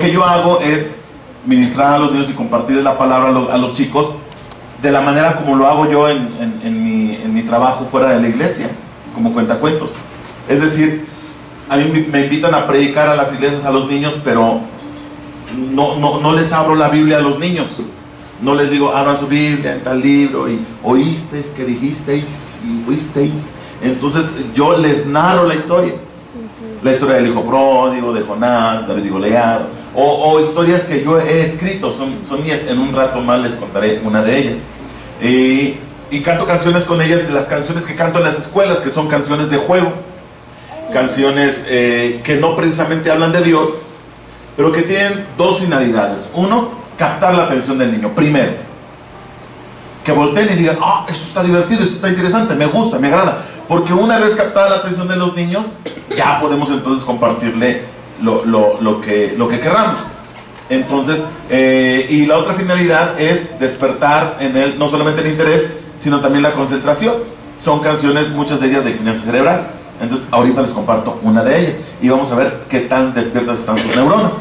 que yo hago es ministrar a los niños y compartir la palabra a los chicos de la manera como lo hago yo en mi trabajo fuera de la iglesia, como cuentacuentos. Es decir, a mí me invitan a predicar a las iglesias a los niños, pero no les abro la Biblia a los niños. No les digo, abran su Biblia en tal libro y oísteis que dijisteis y fuisteis. Entonces yo les narro la historia. La historia del hijo pródigo, de Jonás, David y Goliat, o historias que yo he escrito, son mías. En un rato más les contaré una de ellas. Y canto canciones con ellas, de las canciones que canto en las escuelas, que son canciones de juego, canciones que no precisamente hablan de Dios, pero que tienen dos finalidades. Uno, captar la atención del niño. Primero, que volteen y digan, esto está divertido, esto está interesante, me gusta, me agrada. Porque una vez captada la atención de los niños, ya podemos entonces compartirle lo que querramos. Entonces, y la otra finalidad es despertar en él no solamente el interés, sino también la concentración. Son canciones, muchas de ellas de gimnasia cerebral. Entonces, ahorita les comparto una de ellas y vamos a ver qué tan despiertas están sus neuronas.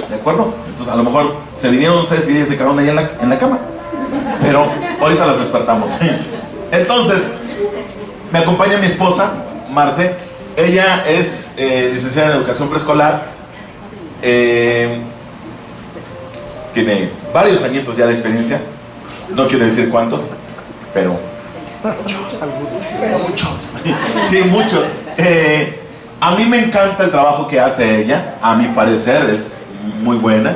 ¿De acuerdo? Entonces, a lo mejor se vinieron ustedes y ellas se quedaron ahí en la cama. Pero ahorita las despertamos. Entonces, me acompaña mi esposa, Marce. Ella es licenciada en educación preescolar. Tiene varios añitos ya de experiencia. No quiero decir cuántos, pero muchos. Sí, muchos. A mí me encanta el trabajo que hace ella. A mi parecer es muy buena.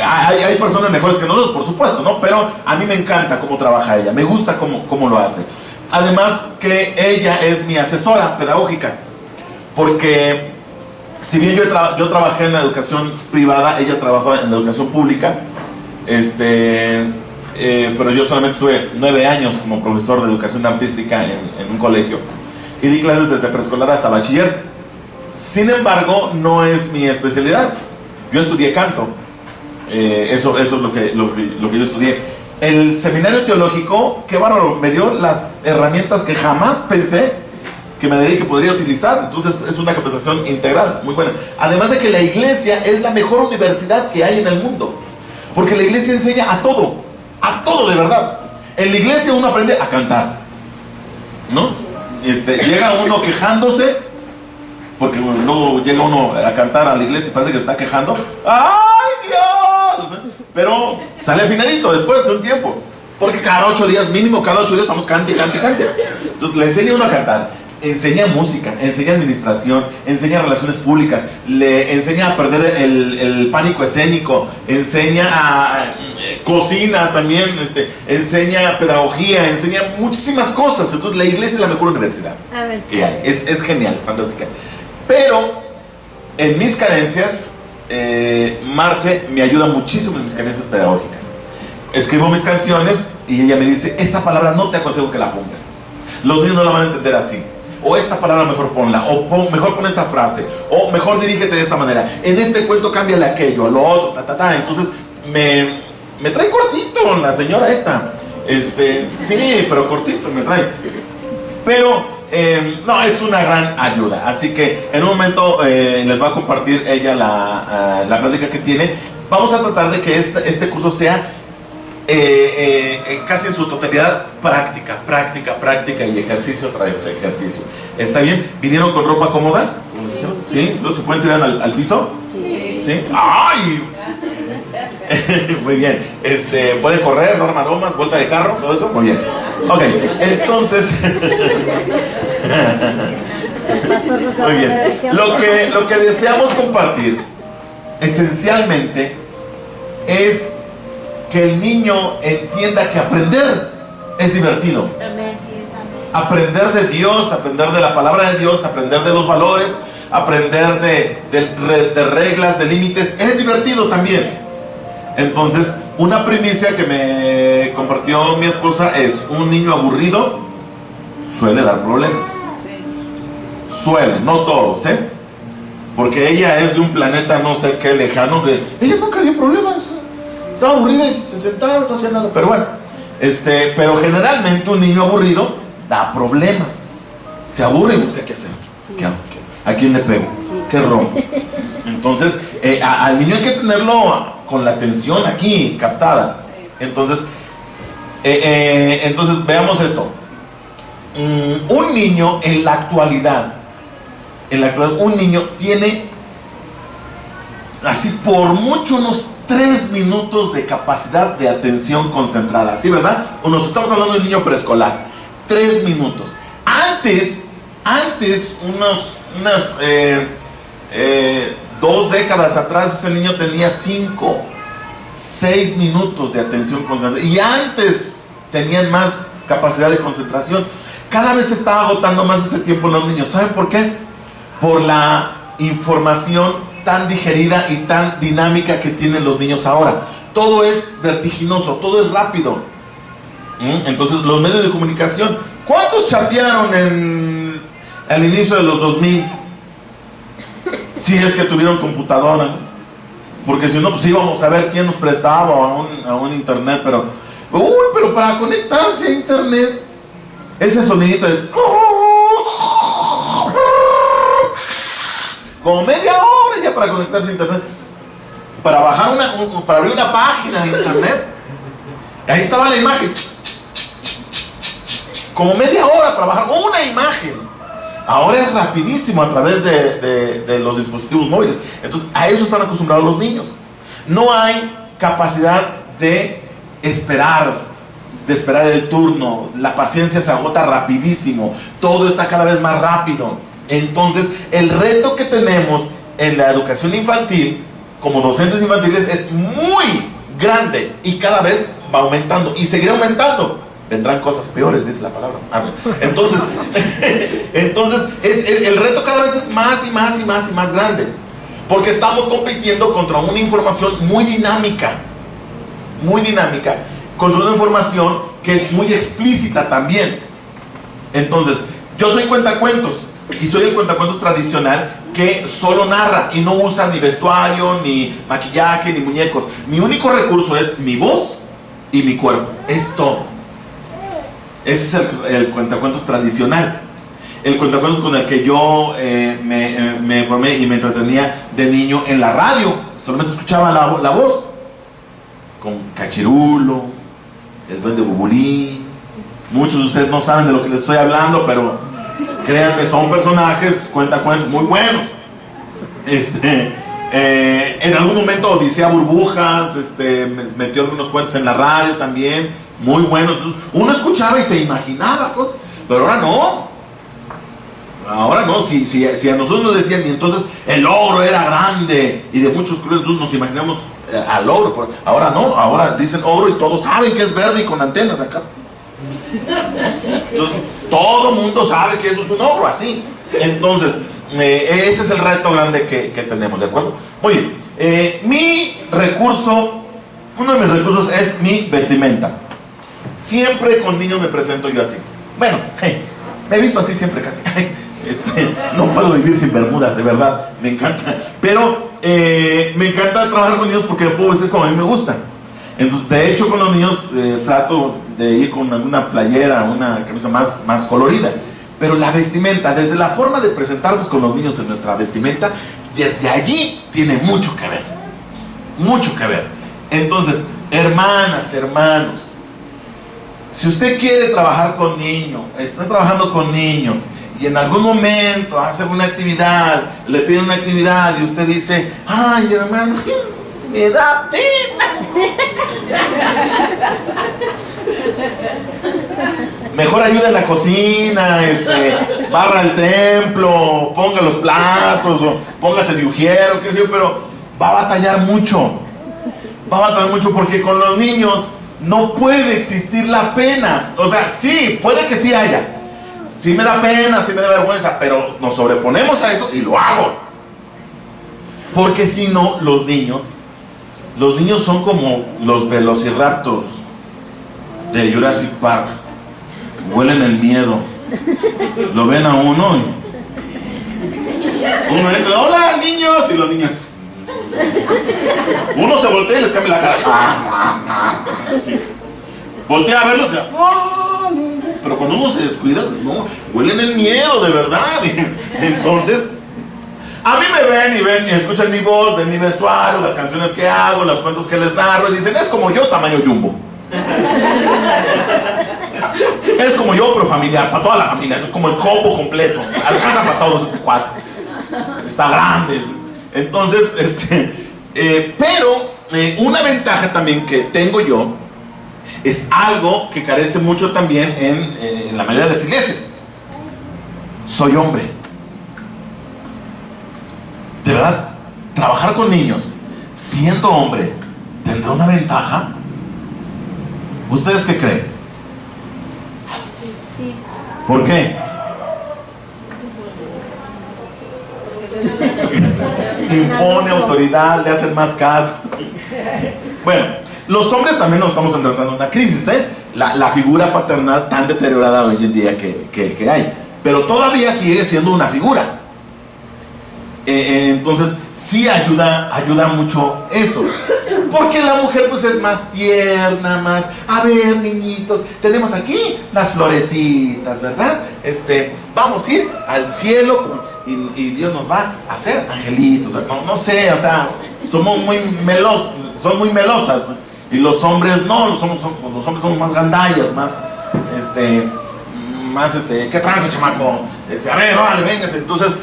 Hay personas mejores que nosotros, por supuesto, ¿no? Pero a mí me encanta cómo trabaja ella. Me gusta cómo lo hace. Además que ella es mi asesora pedagógica, porque si bien yo trabajé en la educación privada, ella trabajó en la educación pública, pero yo solamente estuve 9 años como profesor de educación artística en un colegio y di clases desde preescolar hasta bachiller. Sin embargo, no es mi especialidad. Yo estudié canto, eso es lo que yo estudié. El seminario teológico, qué bárbaro, me dio las herramientas que jamás pensé que que podría utilizar. Entonces es una capacitación integral, muy buena. Además de que la iglesia es la mejor universidad que hay en el mundo, porque la iglesia enseña a todo de verdad. En la iglesia uno aprende a cantar, ¿no? Llega uno quejándose, porque luego llega uno a cantar a la iglesia y parece que se está quejando. ¡Ay, Dios! Pero sale afinadito después de un tiempo, porque cada 8 días mínimo, cada 8 días estamos cante. Entonces le enseña uno a cantar, enseña música, enseña administración, enseña relaciones públicas, le enseña a perder el pánico escénico, enseña a cocina también, enseña pedagogía, enseña muchísimas cosas. Entonces la iglesia es la mejor universidad que hay. Es genial, fantástica. Pero en mis carencias, Marce me ayuda muchísimo en mis carencias pedagógicas. Escribo mis canciones y ella me dice, esta palabra no te aconsejo que la pongas, los niños no la van a entender así, o esta palabra mejor ponla, o mejor pon esta frase, o mejor dirígete de esta manera, en este cuento cámbiale aquello, a lo otro, Entonces me trae cortito la señora esta, sí, pero cortito me trae, pero no, es una gran ayuda. Así que en un momento les va a compartir ella la plática que tiene. Vamos a tratar de que este curso sea casi en su totalidad práctica y ejercicio tras ejercicio. ¿Está bien? ¿Vinieron con ropa cómoda? ¿Sí? ¿Se pueden tirar al piso? Sí. ¡Ay! Muy bien. ¿Puede correr, dar maromas, vuelta de carro, todo eso? Muy bien. Ok, entonces muy bien. Lo que deseamos compartir esencialmente es que el niño entienda que aprender es divertido. Aprender de Dios, aprender de la palabra de Dios, aprender de los valores, aprender de reglas, de límites, es divertido también. Entonces, una primicia que me compartió mi esposa es: un niño aburrido suele dar problemas. Suele, no todos, porque ella es de un planeta no sé qué lejano, que ella nunca dio problemas. Estaba aburrida y se sentaba, no hacía nada. Pero bueno, pero generalmente un niño aburrido da problemas. Se aburre y busca qué hacer. ¿A quién le pego? ¿Qué rompo? Entonces, Al niño hay que tenerlo con la atención aquí, captada. Entonces, veamos esto. Un niño en la actualidad, un niño tiene así por mucho unos 3 minutos de capacidad de atención concentrada, ¿sí, verdad? Nos estamos hablando de un niño preescolar, 3 minutos. Antes, unas 2 décadas atrás, ese niño tenía 5, 6 minutos de atención concentrada, y antes tenían más capacidad de concentración. Cada vez se está agotando más ese tiempo en los niños. ¿Saben por qué? Por la información tan digerida y tan dinámica que tienen los niños ahora. Todo es vertiginoso, todo es rápido. Entonces, los medios de comunicación, ¿cuántos chatearon al inicio de los 2000? Si es que tuvieron computadora, ¿no? Porque si no, pues íbamos a ver quién nos prestaba a un internet, pero para conectarse a internet, ese sonidito de como media hora ya para conectarse a internet, para bajar para abrir una página de internet, ahí estaba la imagen, como media hora para bajar una imagen. Ahora es rapidísimo a través de los dispositivos móviles. Entonces, a eso están acostumbrados los niños. No hay capacidad de esperar el turno. La paciencia se agota rapidísimo. Todo está cada vez más rápido. Entonces, el reto que tenemos en la educación infantil, como docentes infantiles, es muy grande y cada vez va aumentando y seguirá aumentando. Vendrán cosas peores, dice la palabra. Entonces, el reto cada vez es más y más y más y más grande, porque estamos compitiendo contra una información muy dinámica, contra una información que es muy explícita también. Entonces, yo soy cuentacuentos, y soy el cuentacuentos tradicional que solo narra y no usa ni vestuario, ni maquillaje, ni muñecos. Mi único recurso es mi voz y mi cuerpo, es todo. Ese es el cuentacuentos tradicional, el cuentacuentos con el que yo me formé y me entretenía de niño en la radio. Solamente escuchaba la voz, con Cachirulo, el Duende Bubulín. Muchos de ustedes no saben de lo que les estoy hablando, pero créanme, son personajes, cuentacuentos muy buenos. En algún momento Odisea Burbujas metió algunos cuentos en la radio también, muy buenos. Uno escuchaba y se imaginaba cosas, pero ahora no. Si a nosotros nos decían, y entonces el ogro era grande y de muchos colores, nos imaginamos al ogro. Ahora no, ahora dicen ogro y todos saben que es verde y con antenas acá. Entonces todo el mundo sabe que eso es un ogro, así. Entonces ese es el reto grande que tenemos, ¿de acuerdo? Oye, uno de mis recursos es mi vestimenta. Siempre con niños me presento yo así. Bueno, me he visto así siempre casi. No puedo vivir sin bermudas, de verdad, me encanta. Pero me encanta trabajar con niños porque lo puedo vestir como a mí me gusta. Entonces, de hecho, con los niños trato de ir con alguna playera, una camisa más colorida. Pero la vestimenta, desde la forma de presentarnos con los niños en nuestra vestimenta, desde allí tiene mucho que ver. Mucho que ver. Entonces, hermanas, hermanos, si usted quiere trabajar con niños, está trabajando con niños, y en algún momento hace una actividad, le piden una actividad, y usted dice, ay, hermano, me da pena. Mejor ayude en la cocina, barra el templo, ponga los platos, o póngase de ujiero, qué sé yo, pero va a batallar mucho. Porque con los niños no puede existir la pena. O sea, sí, puede que sí haya. Sí me da pena, sí me da vergüenza, pero nos sobreponemos a eso y lo hago. Porque si no, los niños son como los velociraptors de Jurassic Park. Huelen el miedo. Lo ven a uno y uno entra, hola niños, y los niños. Uno se voltea y les cambia la cara. Sí. Voltea a verlos ya. Pero cuando uno se descuida, no, huelen el miedo, de verdad. Entonces, A mí me ven y ven y escuchan mi voz, ven mi vestuario, las canciones que hago, los cuentos que les narro y dicen, es como yo, tamaño jumbo. Es como yo, pero familiar, para toda la familia, es como el combo completo, alcanza para todos este cuate. Está grande. Entonces, pero una ventaja también que tengo yo es algo que carece mucho también en la mayoría de las iglesias. Soy hombre. De verdad, trabajar con niños siendo hombre tendrá una ventaja. ¿Ustedes qué creen? Sí. ¿Por qué? Impone autoridad, le hacen más caso. Bueno, los hombres también nos estamos enfrentando a una crisis, la figura paternal tan deteriorada hoy en día que hay. Pero todavía sigue siendo una figura. Entonces sí ayuda mucho eso, porque la mujer pues es más tierna, más, a ver niñitos, tenemos aquí las florecitas, ¿verdad? Vamos a ir al cielo y Dios nos va a hacer angelitos, no sé, o sea, somos muy melosos, son muy melosas, ¿no? Y los hombres no, los hombres somos más gandallas, más, ¿qué trance, chamaco? A ver, órale, véngase. Entonces,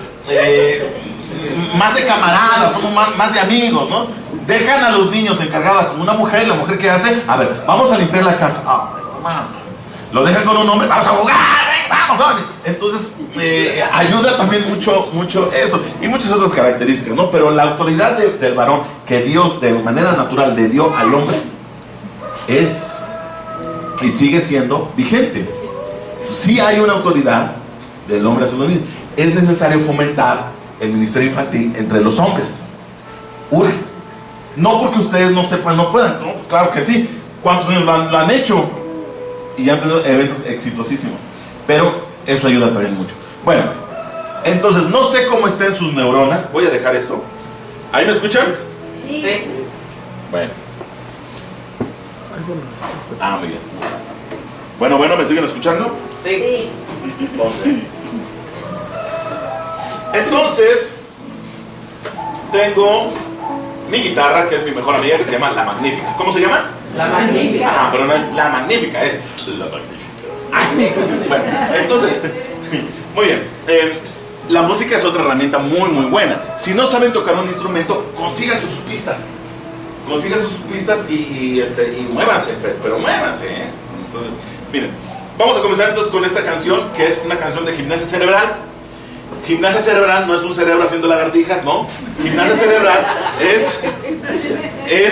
más de camaradas, somos más de amigos, ¿no? Dejan a los niños encargados con una mujer, y la mujer ¿qué hace? A ver, vamos a limpiar la casa. Lo dejan con un hombre, vamos a jugar, vamos, órale. Entonces, ayuda también mucho eso, y muchas otras características, ¿no? Pero la autoridad del varón que Dios de manera natural le dio al hombre es y sigue siendo vigente. Sí hay una autoridad del hombre hacia los niños. Es necesario fomentar el ministerio infantil entre los hombres. Urge. No porque ustedes no sepan, no puedan, ¿no? Pues claro que sí. ¿Cuántos años lo han hecho? Y han tenido eventos exitosísimos. Pero eso ayuda también mucho. Bueno, entonces no sé cómo estén sus neuronas. Voy a dejar esto. ¿Ahí me escuchan? Sí. Bueno. Muy bien. Bueno, ¿me siguen escuchando? Sí. Entonces, tengo mi guitarra, que es mi mejor amiga, que se llama La Magnífica. ¿Cómo se llama? La Magnífica. Pero no es La Magnífica, es La Magnífica. Bueno, entonces, muy bien. La música es otra herramienta muy buena. Si no saben tocar un instrumento, consíganse sus pistas. Consíganse sus pistas y muévanse, pero muévanse, ¿eh? Entonces, miren, vamos a comenzar entonces con esta canción, que es una canción de gimnasia cerebral. Gimnasia cerebral no es un cerebro haciendo lagartijas, ¿no? Gimnasia cerebral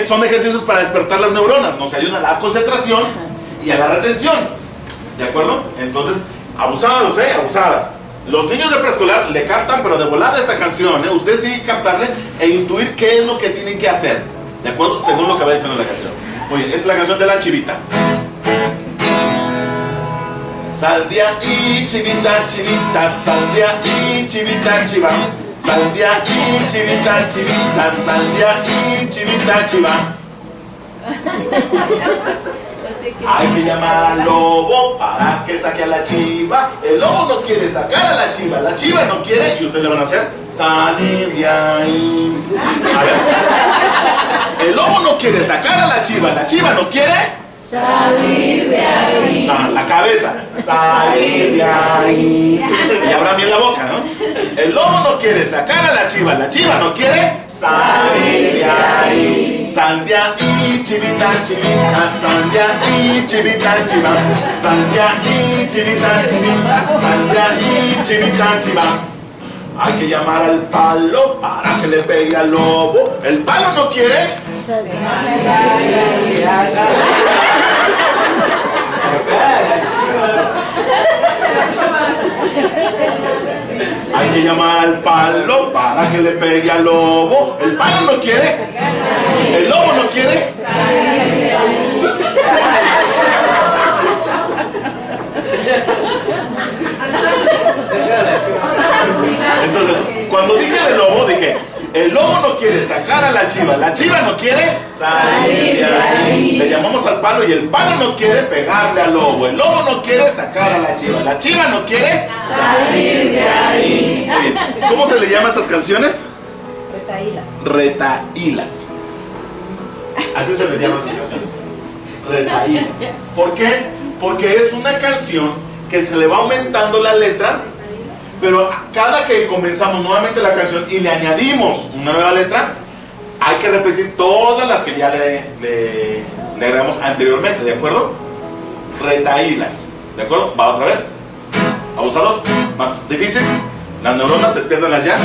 son ejercicios para despertar las neuronas, nos ayudan a la concentración y a la retención, ¿de acuerdo? Entonces, abusados, abusadas. Los niños de preescolar le captan, pero de volada esta canción, ustedes tienen que captarle e intuir qué es lo que tienen que hacer, ¿de acuerdo? Según lo que va diciendo la canción. Muy bien, es la canción de la chivita. Sal de ahí, chivita, chivita, sal de ahí, chivita, chiva. Sal de ahí, chivita, chivita, sal de ahí, chivita, chiva. Hay que llamar al lobo para que saque a la chiva. El lobo no quiere sacar a la chiva no quiere, y ustedes le van a hacer salir de ahí. A ver. El lobo no quiere sacar a la chiva no quiere salir de ahí. La cabeza. Salir de ahí. Y abran bien la boca, ¿no? El lobo no quiere sacar a la chiva no quiere salir de ahí. Sal de ahí, chivita, chivita, sal de ahí, chivita, chiva. Sal de ahí, chivita, chivita, sal de ahí, chivita, chiva. Hay que llamar al palo para que le pegue al lobo. El palo no quiere. Hay que llamar al palo para que le pegue al lobo. El palo no quiere. El lobo no quiere. Entonces, cuando dije del lobo, dije, El lobo no quiere sacar a la chiva no quiere salir de ahí. Le llamamos al palo y el palo no quiere pegarle al lobo. El lobo no quiere sacar a la chiva no quiere salir de ahí. Bien. ¿Cómo se le llama a estas canciones? Retaílas. Retaílas. Así se le llama a estas canciones. Retaílas. ¿Por qué? Porque es una canción que se le va aumentando la letra, pero cada que comenzamos nuevamente la canción y le añadimos una nueva letra, hay que repetir todas las que ya le agregamos anteriormente, ¿de acuerdo? Retaílas, ¿de acuerdo? Va otra vez. Vamos a los más difícil. Las neuronas despiértanlas ya.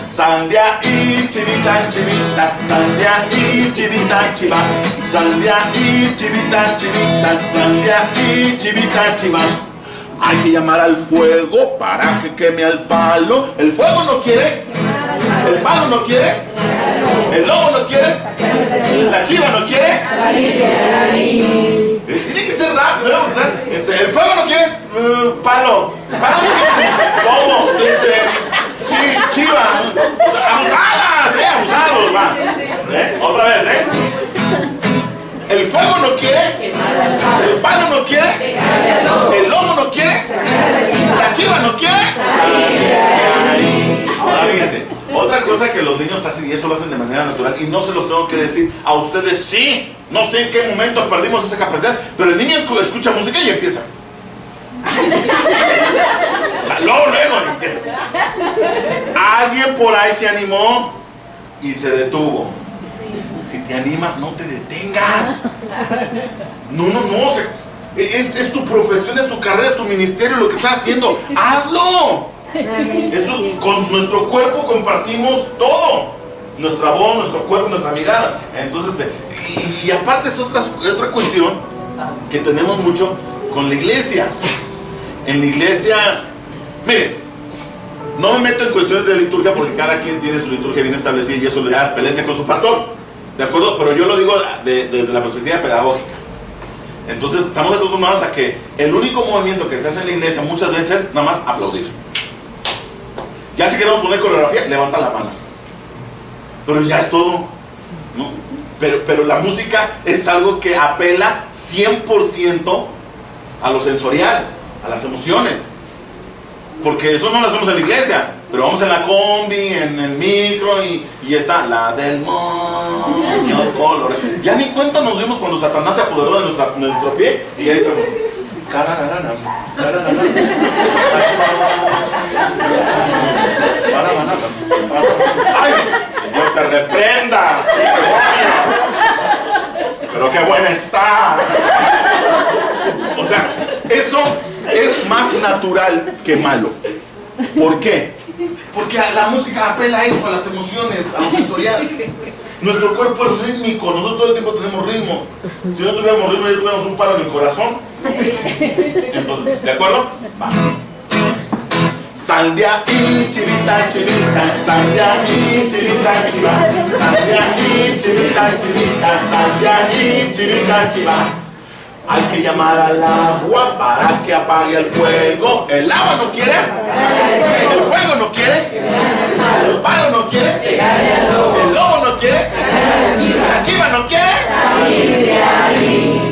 Sandia y chivita, chivita, sandia y chivita, chiva, sandia y chivita, chivita, sandia y chivita, chiva. Hay que llamar al fuego para que queme al palo. El fuego no quiere, el palo no quiere, el lobo no quiere, la chiva no quiere. Tiene que ser rápido, ¿no? El fuego no quiere, palo no quiere, lobo, sí, chiva, abusadas, abusados, va. Otra vez, El fuego no quiere, el palo no quiere, el lobo no quiere, la chiva no quiere. Ahora fíjense, otra cosa que los niños hacen, y eso lo hacen de manera natural, y no se los tengo que decir a ustedes, sí, no sé en qué momento perdimos esa capacidad, pero el niño escucha música y empieza. O sea, luego empieza. Alguien por ahí se animó y se detuvo. Si te animas, no te detengas. No. Es tu profesión, es tu carrera, es tu ministerio, lo que estás haciendo. ¡Hazlo! Con nuestro cuerpo compartimos todo. Nuestra voz, nuestro cuerpo, nuestra mirada. Entonces, y aparte es otra cuestión que tenemos mucho con la iglesia. En la iglesia, miren, no me meto en cuestiones de liturgia porque cada quien tiene su liturgia bien establecida y eso ya pelea con su pastor, ¿de acuerdo? Pero yo lo digo desde la perspectiva pedagógica. Entonces estamos acostumbrados a que el único movimiento que se hace en la iglesia muchas veces es nada más aplaudir. Ya si queremos poner coreografía, levanta la mano. Pero ya es todo, ¿no? Pero la música es algo que apela 100% a lo sensorial, a las emociones, porque eso no lo hacemos en la iglesia, pero vamos en la combi, en el micro y está la del moño color. Ya ni cuenta nos dimos cuando Satanás se apoderó de nuestro pie y ahí estamos. ¡Ay, Señor, te reprenda! ¡Pero qué buena está! O sea, eso es más natural que malo. ¿Por qué? Porque la música apela a eso, a las emociones, a lo sensorial. Nuestro cuerpo es rítmico, nosotros todo el tiempo tenemos ritmo. Si no tuviéramos ritmo, ya tuviéramos un paro en el corazón. Entonces, ¿de acuerdo? Va. Sandia y chivita, chivita, sandia y chivita, chiva, sandia y chivita, chivita, sandia y chivita, chiva. Hay que llamar al agua para que apague el fuego. ¿El agua no quiere? ¿El fuego no quiere? ¿El palo no quiere? ¿El lobo no quiere? ¿La chiva no quiere?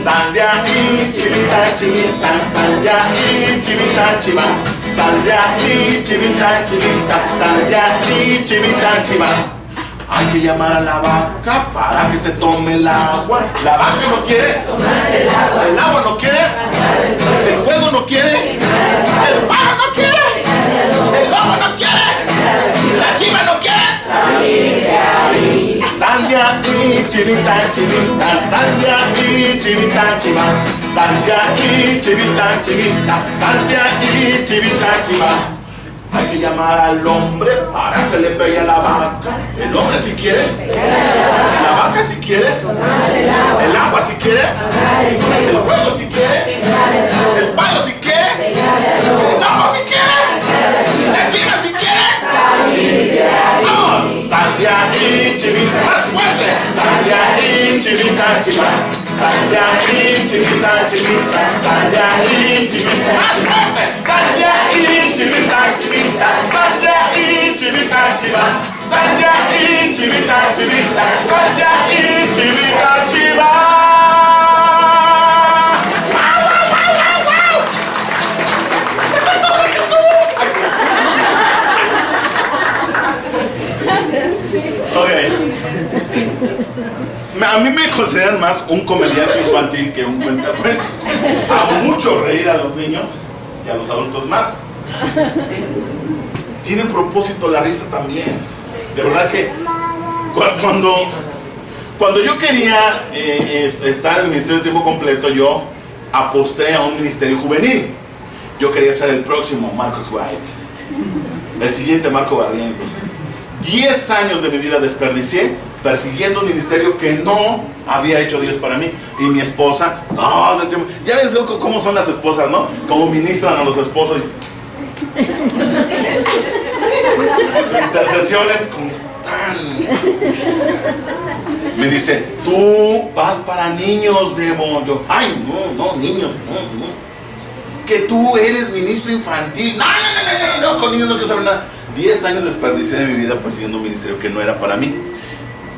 Sandia y chivita, chivita, sandia y chivita, chiva, sandia y chivita, chivita, sandia y chivita, chiva. Hay que llamar a la vaca para que se tome el agua. ¿La vaca no quiere? ¿El agua no quiere? ¿El fuego no quiere? ¿El palo no quiere? ¿El lobo no quiere? ¿La chiva no quiere? Sandia y chivita, chivita, sandia y chivita, chiva, sandia y chivita, chivita, sandia y chivita, chiva. Hay que llamar al hombre para que le pegue a la vaca. El hombre si quiere, la vaca si quiere, el agua si quiere, el fuego si quiere, el palo si quiere, el lobo si quiere, la chiva si quiere. ¡Vamos! Sandia y chivita, más fuerte. Sandia y chivita, chiva, sandia y chivita, chivita, sandia y chivita, más fuerte. Sandia y chivita, chivita, sandia y chivita, chiva, Sal de aquí, chivita, chivita, sal de aquí, chivita, chiva. Ok. A mí me consideran más un comediante infantil que un cuentacuentos. Hago mucho reír a los niños y a los adultos más. Tiene propósito la risa también. De verdad que cuando yo quería estar en el ministerio de tiempo completo, yo aposté a un ministerio juvenil. Yo quería ser el próximo Marcus White, el siguiente Marco Barrientos. 10 años de mi vida desperdicié persiguiendo un ministerio que no había hecho Dios para mí. Y mi esposa, todo el tiempo, ya ves cómo son las esposas, ¿no? Cómo ministran a los esposos. Sus intercesiones constantes. Me dice, tú vas para niños, Debo. Yo, ay, no, niños, no. Que tú eres ministro infantil. No, con niños no quiero saber nada. 10 años desperdicié de mi vida persiguiendo un ministerio que no era para mí.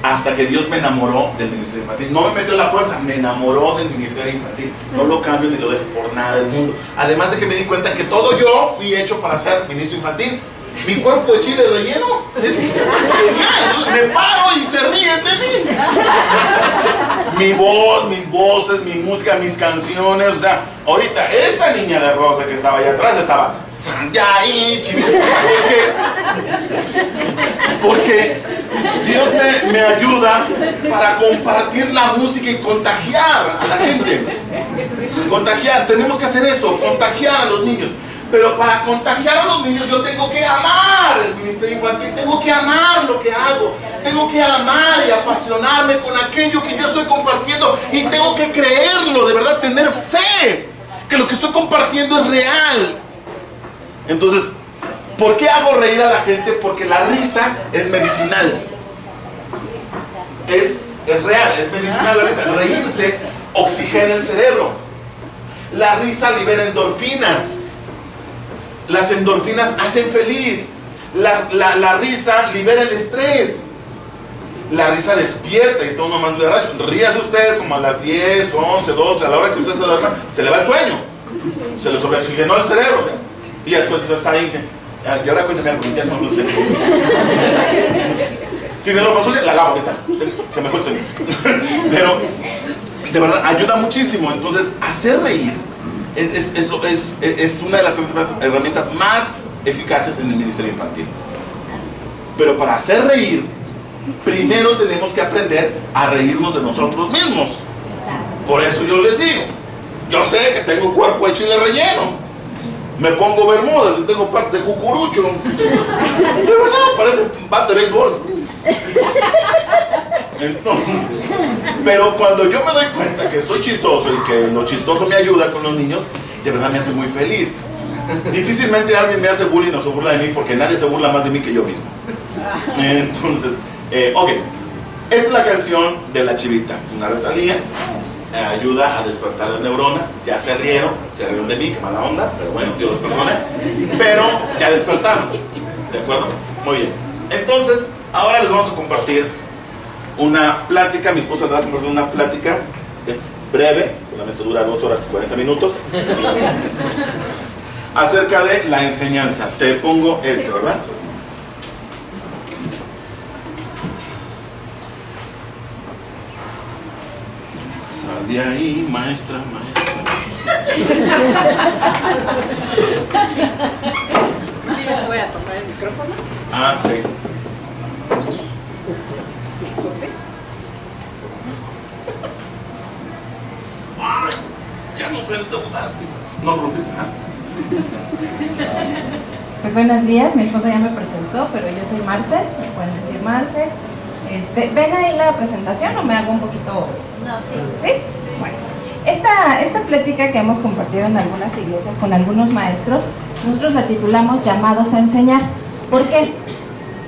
Hasta que Dios me enamoró del ministerio infantil. No me metió la fuerza, me enamoró del ministerio infantil. No lo cambio ni lo dejo por nada del mundo. Además de que me di cuenta que todo yo fui hecho para ser ministro infantil. Mi cuerpo de chile relleno es genial. Me paro y se ríen de mí. Mi voz, mis voces, mi música, mis canciones. O sea, ahorita esa niña de rosa que estaba allá atrás estaba Sanjay, chivita. Porque Dios me ayuda para compartir la música y contagiar a la gente. Contagiar, tenemos que hacer eso, contagiar a los niños. Pero para contagiar a los niños yo tengo que amar el ministerio infantil, tengo que amar lo que hago, tengo que amar y apasionarme con aquello que yo estoy compartiendo y tengo que creerlo, de verdad, tener fe que lo que estoy compartiendo es real. Entonces, ¿por qué hago reír a la gente? Porque la risa es medicinal. Es real, es medicinal la risa. Reírse oxigena el cerebro. La risa libera endorfinas. Las endorfinas hacen feliz. La risa libera el estrés. La risa despierta y está uno más borracho. Ríase usted como a las 10, 11, 12, a la hora que usted se duerma, se le va el sueño. Se le sobreoxigenó el cerebro. Y después está ahí. Y ahora cuéntame algo, ya se me luce. ¿Tiene ropa sucia? La lavo ahorita. Se me fue el sueño. Pero, de verdad, ayuda muchísimo. Entonces, hacer reír es una de las herramientas más eficaces en el ministerio infantil. Pero para hacer reír, primero tenemos que aprender a reírnos de nosotros mismos. Por eso yo les digo, yo sé que tengo cuerpo de chile relleno, me pongo bermudas y tengo patas de cucurucho, de verdad parece bat de béisbol. Entonces, pero cuando yo me doy cuenta que soy chistoso y que lo chistoso me ayuda con los niños, de verdad me hace muy feliz. Difícilmente alguien me hace bullying o se burla de mí, porque nadie se burla más de mí que yo mismo. Entonces, ok, esa es la canción de la chivita, una retalía. Ayuda a despertar las neuronas. Ya se rieron de mí, qué mala onda, pero bueno, Dios los perdone. Pero ya despertaron, ¿de acuerdo? Muy bien. Entonces, ahora les vamos a compartir una plática. Mi esposa les va a compartir una plática. Es breve, solamente dura 2 horas y 40 minutos. Acerca de la enseñanza. Te pongo ¿verdad? Sal de ahí, maestra. ¿Les voy a tomar el micrófono? Ah, sí. Ay, ya no se endeudaste. No rompiste nada. Pues buenos días, mi esposa ya me presentó, pero yo soy Marce, me pueden decir Marce. ¿Ven ahí la presentación o me hago un poquito? No, sí. ¿Sí? Bueno, esta plática que hemos compartido en algunas iglesias con algunos maestros, nosotros la titulamos Llamados a Enseñar. ¿Por qué?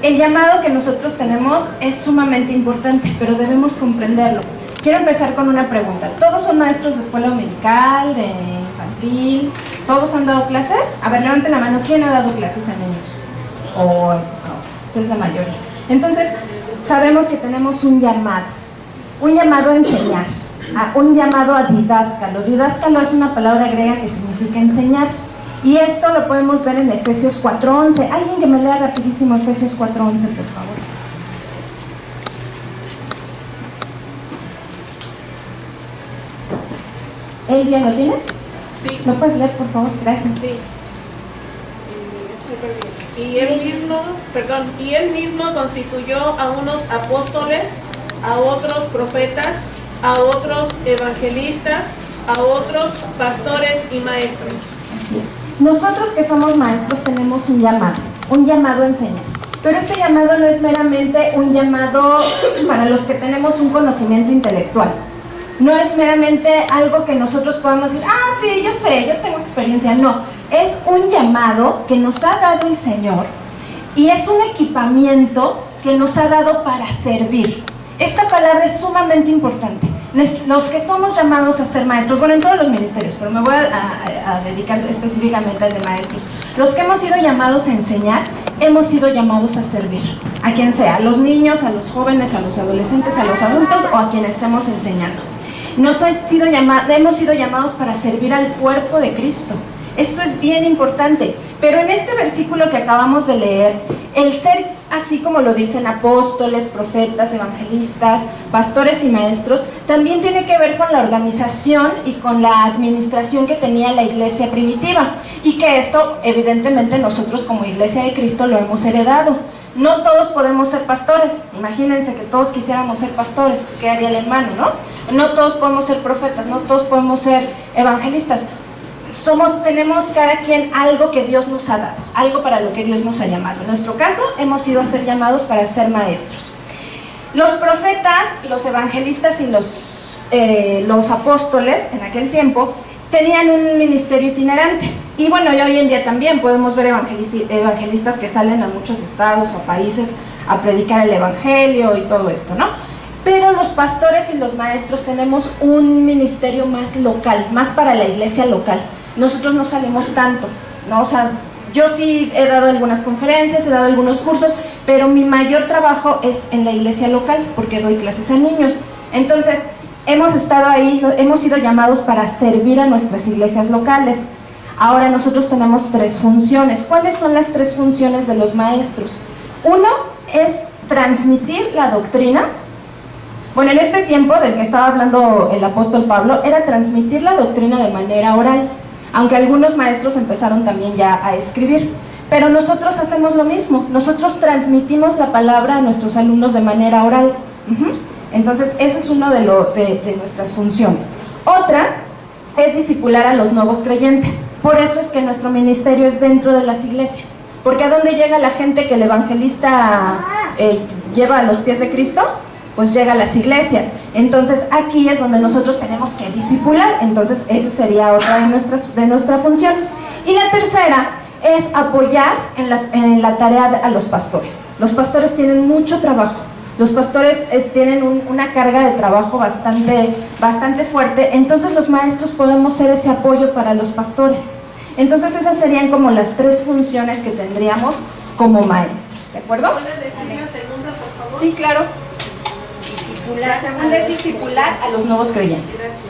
El llamado que nosotros tenemos es sumamente importante, pero debemos comprenderlo. Quiero empezar con una pregunta. ¿Todos son maestros de escuela dominical, de infantil? ¿Todos han dado clases? A ver, levanten la mano. ¿Quién ha dado clases a niños? Esa es la mayoría. Entonces, sabemos que tenemos un llamado a enseñar, un llamado a didáskalo. Didáskalo es una palabra griega que significa enseñar. Y esto lo podemos ver en Efesios 4:11. Alguien que me lea rapidísimo Efesios 4:11, por favor. Elvia, ¿lo tienes? Sí. ¿Lo puedes leer, por favor? Gracias. Sí. Y él mismo constituyó a unos apóstoles, a otros profetas, a otros evangelistas, a otros pastores y maestros. Así es. Nosotros que somos maestros tenemos un llamado a enseñar. Pero este llamado no es meramente un llamado para los que tenemos un conocimiento intelectual. No es meramente algo que nosotros podamos decir, sí, yo sé, yo tengo experiencia. No, es un llamado que nos ha dado el Señor y es un equipamiento que nos ha dado para servir. Esta palabra es sumamente importante. Los que somos llamados a ser maestros, bueno, en todos los ministerios, pero me voy a dedicar específicamente al de maestros. Los que hemos sido llamados a enseñar, hemos sido llamados a servir. A quien sea, a los niños, a los jóvenes, a los adolescentes, a los adultos o a quien estemos enseñando. Hemos sido llamados para servir al cuerpo de Cristo. Esto es bien importante. Pero en este versículo que acabamos de leer, el ser, así como lo dicen apóstoles, profetas, evangelistas, pastores y maestros, también tiene que ver con la organización y con la administración que tenía la iglesia primitiva. Y que esto, evidentemente, nosotros como Iglesia de Cristo lo hemos heredado. No todos podemos ser pastores. Imagínense que todos quisiéramos ser pastores. ¿Qué haría el hermano, no? No todos podemos ser profetas, no todos podemos ser evangelistas. Tenemos cada quien algo que Dios nos ha dado, algo para lo que Dios nos ha llamado. En nuestro caso, hemos sido a ser llamados para ser maestros. Los profetas, los evangelistas y los apóstoles, en aquel tiempo, tenían un ministerio itinerante. Y bueno, y hoy en día también podemos ver evangelistas que salen a muchos estados o países a predicar el evangelio y todo esto, ¿no? Pero los pastores y los maestros tenemos un ministerio más local, más para la iglesia local. Nosotros no salimos tanto, ¿no? O sea, yo sí he dado algunas conferencias, he dado algunos cursos, pero mi mayor trabajo es en la iglesia local, porque doy clases a niños. Entonces, hemos estado ahí, hemos sido llamados para servir a nuestras iglesias locales. Ahora nosotros tenemos 3 funciones. ¿Cuáles son las 3 funciones de los maestros? Uno es transmitir la doctrina. Bueno, en este tiempo del que estaba hablando el apóstol Pablo, era transmitir la doctrina de manera oral, aunque algunos maestros empezaron también ya a escribir. Pero nosotros hacemos lo mismo, nosotros transmitimos la palabra a nuestros alumnos de manera oral. Entonces, ese es uno de nuestras funciones. Otra es discipular a los nuevos creyentes. Por eso es que nuestro ministerio es dentro de las iglesias. Porque ¿a dónde llega la gente que el evangelista lleva a los pies de Cristo? Pues llega a las iglesias. Entonces aquí es donde nosotros tenemos que discipular. Entonces esa sería otra de nuestra función. Y la tercera es apoyar en la tarea a los pastores. Los pastores tienen mucho trabajo. Los pastores tienen una carga de trabajo bastante fuerte. Entonces los maestros podemos ser ese apoyo para los pastores. Entonces esas serían como las 3 funciones que tendríamos como maestros. ¿De acuerdo? ¿Puedes decir la segunda, por favor? Sí, claro. La segunda es discipular a los nuevos creyentes. Gracias.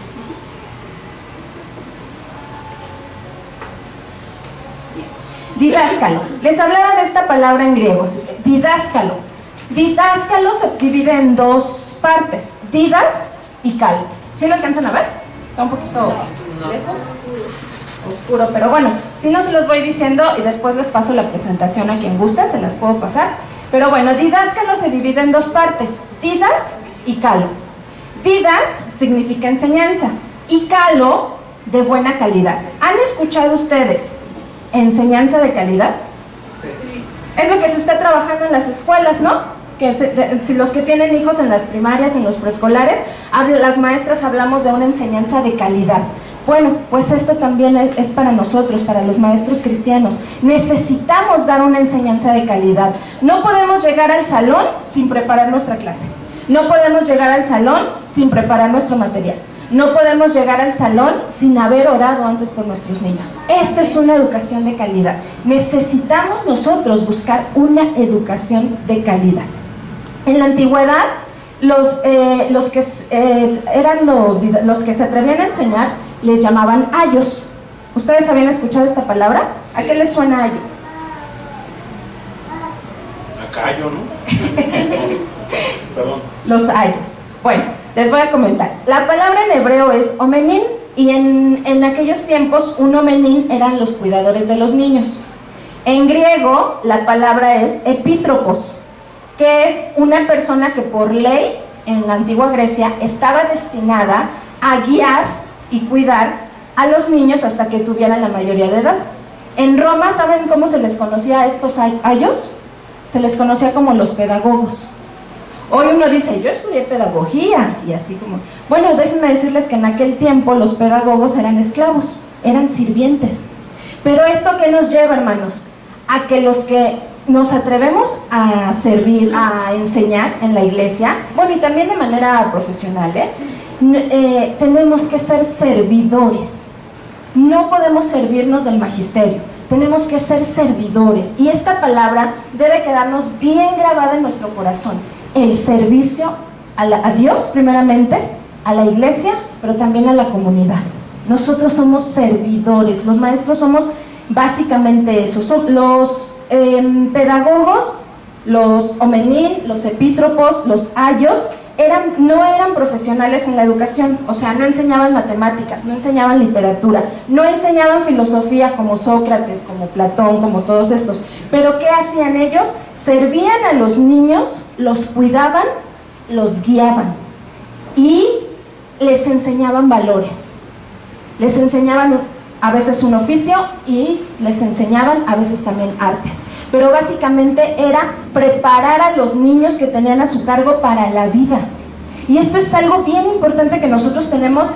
Didáskalo. Les hablaba de esta palabra en griego. Didáskalo. Didáskalo se divide en 2 partes. Didas y kalo. ¿Sí lo alcanzan a ver? Está un poquito lejos. Oscuro, pero bueno, si no se los voy diciendo y después les paso la presentación a quien gusta, se las puedo pasar. Pero bueno, didáskalo se divide en 2 partes. Didas y kalo. Didas significa enseñanza y kalo de buena calidad. ¿Han escuchado ustedes enseñanza de calidad? Es lo que se está trabajando en las escuelas, ¿no? Si los que tienen hijos en las primarias, en los preescolares, las maestras hablamos de una enseñanza de calidad. Bueno, pues esto también es para nosotros, para los maestros cristianos. Necesitamos dar una enseñanza de calidad. No podemos llegar al salón sin preparar nuestra clase. No podemos llegar al salón sin preparar nuestro material. No podemos llegar al salón sin haber orado antes por nuestros niños. Esta es una educación de calidad. Necesitamos nosotros buscar una educación de calidad. En la antigüedad, los que se atrevían a enseñar les llamaban ayos. ¿Ustedes habían escuchado esta palabra? ¿A qué les suena ayo? A callo, ¿no? Perdón. Los ayos. Bueno, les voy a comentar. La palabra en hebreo es omenim, y en aquellos tiempos un omenim eran los cuidadores de los niños. En griego la palabra es epítropos, que es una persona que por ley en la antigua Grecia estaba destinada a guiar y cuidar a los niños hasta que tuvieran la mayoría de edad. En Roma, ¿saben cómo se les conocía a estos ayos? Se les conocía como los pedagogos. Hoy uno dice, yo estudié pedagogía, y así como... Bueno, déjenme decirles que en aquel tiempo los pedagogos eran esclavos, eran sirvientes. Pero ¿esto qué nos lleva, hermanos? A que los que nos atrevemos a servir, a enseñar en la iglesia, bueno, y también de manera profesional, tenemos que ser servidores. No podemos servirnos del magisterio, tenemos que ser servidores. Y esta palabra debe quedarnos bien grabada en nuestro corazón. El servicio a Dios primeramente, a la iglesia, pero también a la comunidad. Nosotros somos servidores, los maestros somos básicamente eso. Son los pedagogos, los omenim, los epítropos, los ayos, no eran profesionales en la educación, o sea, no enseñaban matemáticas, no enseñaban literatura, no enseñaban filosofía como Sócrates, como Platón, como todos estos. Pero ¿qué hacían ellos? Servían a los niños, los cuidaban, los guiaban y les enseñaban valores. Les enseñaban a veces un oficio y les enseñaban a veces también artes. Pero básicamente era preparar a los niños que tenían a su cargo para la vida. Y esto es algo bien importante que nosotros tenemos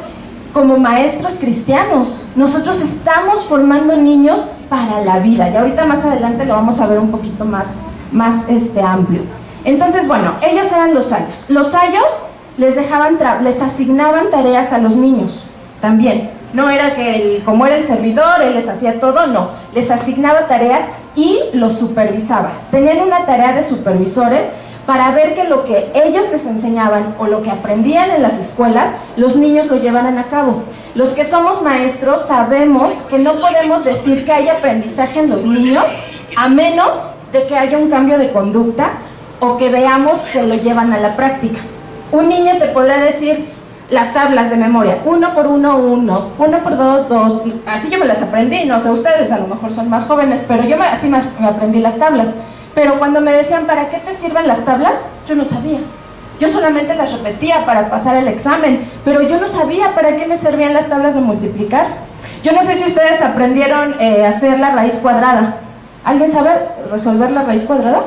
como maestros cristianos. Nosotros estamos formando niños para la vida. Y ahorita más adelante lo vamos a ver un poquito más amplio. Entonces, bueno, ellos eran los ayos. Los ayos les asignaban tareas a los niños también. No era que como era el servidor, él les hacía todo, no. Les asignaba tareas y los supervisaba. Tenían una tarea de supervisores para ver que lo que ellos les enseñaban o lo que aprendían en las escuelas, los niños lo llevaran a cabo. Los que somos maestros sabemos que no podemos decir que hay aprendizaje en los niños a menos de que haya un cambio de conducta o que veamos que lo llevan a la práctica. Un niño te podrá decir las tablas de memoria, 1 por 1, 1, 1 por 2, 2, así yo me las aprendí, no sé, ustedes a lo mejor son más jóvenes, pero yo así me aprendí las tablas. Pero cuando me decían, ¿para qué te sirven las tablas? Yo no sabía. Yo solamente las repetía para pasar el examen, pero yo no sabía para qué me servían las tablas de multiplicar. Yo no sé si ustedes aprendieron a hacer la raíz cuadrada. ¿Alguien sabe resolver la raíz cuadrada?